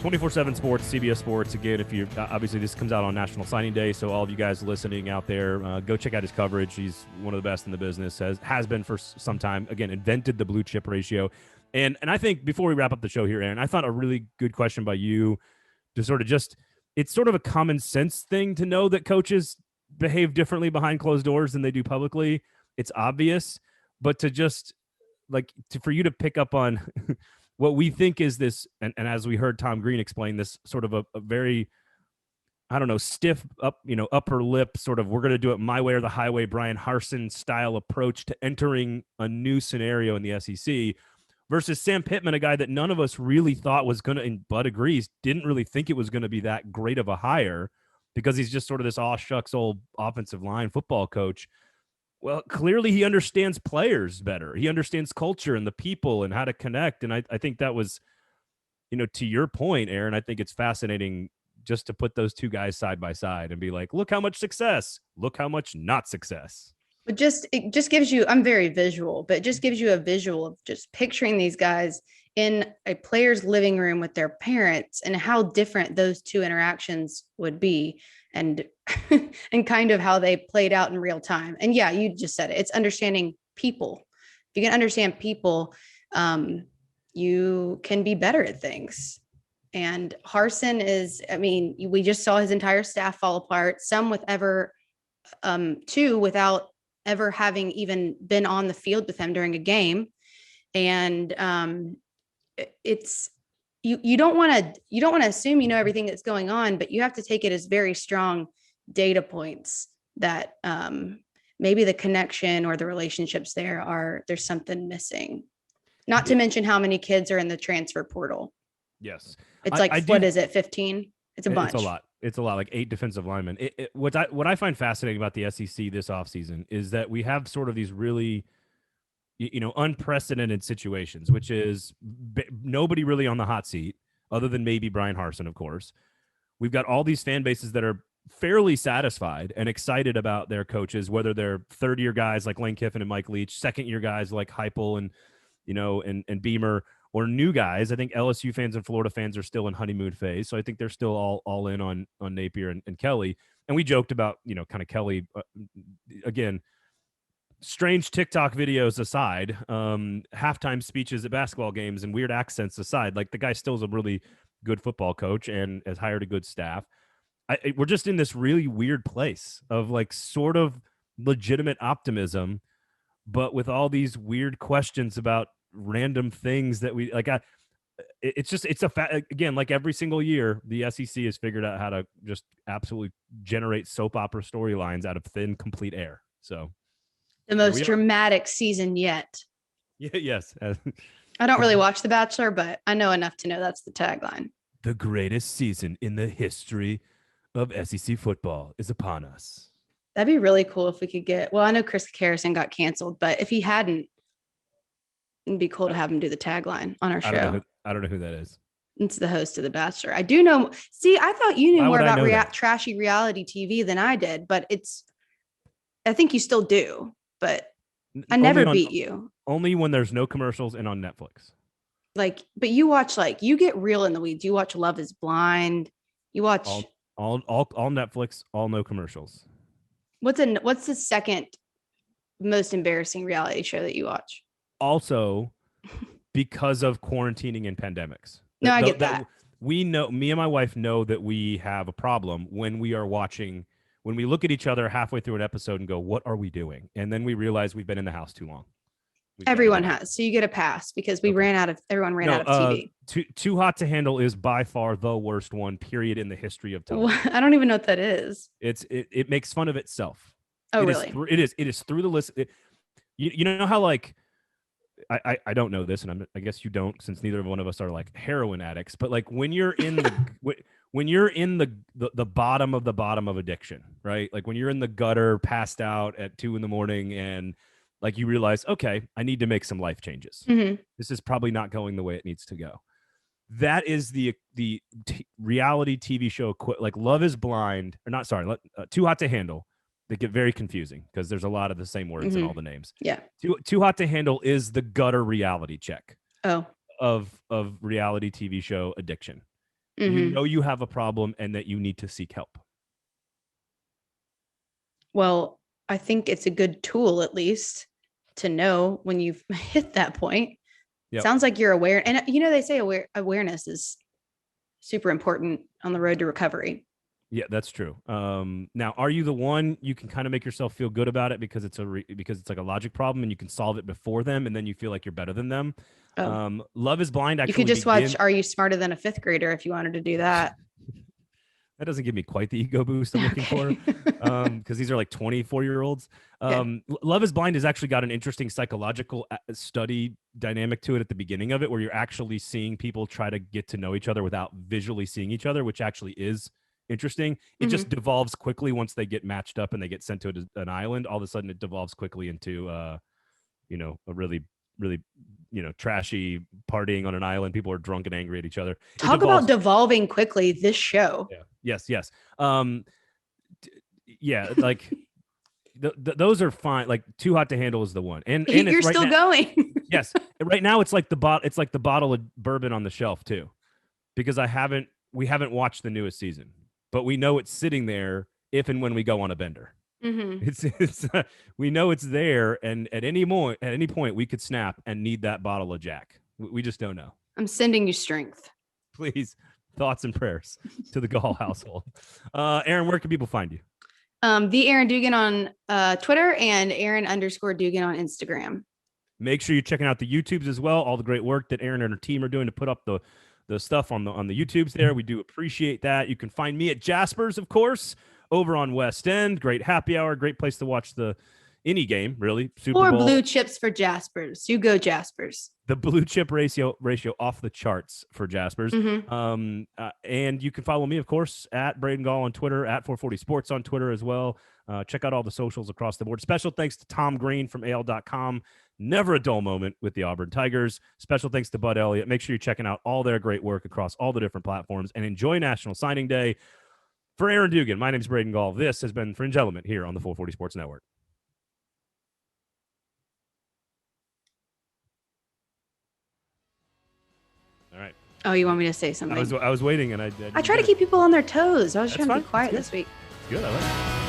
24/7 Sports, CBS Sports. Again, if you obviously this comes out on National Signing Day, so all of you guys listening out there, go check out his coverage. He's one of the best in the business, has been for some time. Again, invented the blue chip ratio, and I think before we wrap up the show here, Aaron, I thought a really good question by you to sort of it's sort of a common sense thing to know that coaches behave differently behind closed doors than they do publicly. It's obvious, but for you to pick up on. What we think is this, and as we heard Tom Green explain, this sort of a very, I don't know, stiff upper lip sort of, we're going to do it my way or the highway, Bryan Harsin style approach to entering a new scenario in the SEC versus Sam Pittman, a guy that none of us really thought was going to, and Bud agrees, didn't really think it was going to be that great of a hire because he's just sort of this aw shucks old offensive line football coach. Well, clearly he understands players better. He understands culture and the people and how to connect. And I think that was, to your point, Aaron, I think it's fascinating just to put those two guys side by side and be like, look how much success, look how much not success. But it just gives you, I'm very visual, but it just gives you a visual of just picturing these guys in a player's living room with their parents and how different those two interactions would be. And kind of how they played out in real time. And yeah, you just said it. It's understanding people. If you can understand people, you can be better at things. And Harsin we just saw his entire staff fall apart, some without ever having even been on the field with him during a game. And you don't want to assume you know everything that's going on, but you have to take it as very strong data points that maybe the connection or the relationships there's something missing. Not to mention how many kids are in the transfer portal. Yes. It's what is it, 15? It's a bunch. It's a lot, like 8 defensive linemen. What I find fascinating about the SEC this offseason is that we have sort of these really unprecedented situations, which is nobody really on the hot seat other than maybe Bryan Harsin, of course. We've got all these fan bases that are fairly satisfied and excited about their coaches, whether they're third-year guys like Lane Kiffin and Mike Leach, second-year guys like Heupel and Beamer, or new guys. I think LSU fans and Florida fans are still in honeymoon phase, so I think they're still all in on Napier and Kelly. And we joked about kind of Kelly again. Strange TikTok videos aside, halftime speeches at basketball games and weird accents aside, like the guy still is a really good football coach and has hired a good staff. We're just in this really weird place of like sort of legitimate optimism, but with all these weird questions about random things that we like. Again, like every single year, the SEC has figured out how to just absolutely generate soap opera storylines out of thin, complete air. So. The most dramatic season yet. Yeah, yes. I don't really watch The Bachelor, but I know enough to know that's the tagline. The greatest season in the history of SEC football is upon us. That'd be really cool if we could I know Chris Harrison got canceled, but if he hadn't, it'd be cool to have him do the tagline on our show. I don't know who that is. It's the host of The Bachelor. I do know. See, I thought you knew more about trashy reality TV than I did, but I think you still do. But I never beat you. Only when there's no commercials and on Netflix. But you watch you get real in the weeds. You watch Love Is Blind. You watch all Netflix, all no commercials. What's the second most embarrassing reality show that you watch? Also, because of quarantining and pandemics. No, I get that. We know, me and my wife know that we have a problem when we are watching. When we look at each other halfway through an episode and go, what are we doing? And then we realize we've been in the house too long. Everyone has. So you get a pass because everyone ran out of TV. Too Hot to Handle is by far the worst one, period, in the history of television. I don't even know what that is. It makes fun of itself. Oh, really? It is through the list. you know how like I don't know this, and I guess you don't, since neither one of us are like heroin addicts. But like when you're in the when you're in the bottom of addiction, right? Like when you're in the gutter, passed out at 2 a.m, and like you realize, okay, I need to make some life changes. This is probably not going the way it needs to go. That is the reality TV show, like Love is Blind, or not, sorry, Too Hot to Handle. They get very confusing because there's a lot of the same words in all the names. Yeah. Too Hot to Handle is the gutter reality check of reality TV show addiction. You know you have a problem and that you need to seek help. Well, I think it's a good tool, at least, to know when you've hit that point. Yep. Sounds like you're aware. And, you know, they say awareness is super important on the road to recovery. Yeah, that's true. Now, are you the one you can kind of make yourself feel good about it because it's because it's like a logic problem and you can solve it before them and then you feel like you're better than them? Love is Blind. Actually, you could just watch Are You Smarter Than a Fifth Grader if you wanted to do that. That doesn't give me quite the ego boost I'm looking for, because these are like 24-year-olds. Love is Blind has actually got an interesting psychological study dynamic to it at the beginning of it, where you're actually seeing people try to get to know each other without visually seeing each other, which actually is interesting. It just devolves quickly once they get matched up and they get sent to an island. All of a sudden, it devolves quickly into, a really, really, trashy partying on an island. People are drunk and angry at each other. Talk about devolving quickly. This show. Yeah. Yes. Like those are fine. Like Too Hot to Handle is the one, and you're right still going. Yes, right now it's like the bottle of bourbon on the shelf too, because we haven't watched the newest season, but we know it's sitting there if and when we go on a bender. It's we know it's there, and at any point we could snap and need that bottle of Jack. We just don't know. I'm sending you strength. Please, thoughts and prayers to the Gall household. Erin, where can people find you? The Erin Dugan on Twitter and Erin_Dugan on Instagram. Make sure you're checking out the YouTubes as well. All the great work that Erin and her team are doing to put up the stuff on the YouTubes there. We do appreciate that. You can find me at Jasper's, of course, over on West End. Great happy hour, great place to watch any game, really. Super Bowl. Blue chips for Jaspers. You go Jaspers. The blue chip ratio off the charts for Jaspers. And you can follow me, of course, at Braden Gall on Twitter, at 440 Sports on Twitter as well. Check out all the socials across the board. Special thanks to Tom Green from AL.com. Never a dull moment with the Auburn Tigers. Special thanks to Bud Elliott. Make sure you're checking out all their great work across all the different platforms, and enjoy National Signing Day. For Erin Dugan, my name is Braden Gall. This has been Fringe Element here on the 440 Sports Network. All right. Oh, you want me to say something? I was waiting, and I try to keep people on their toes. I was trying to be quiet this week. Good. I like it.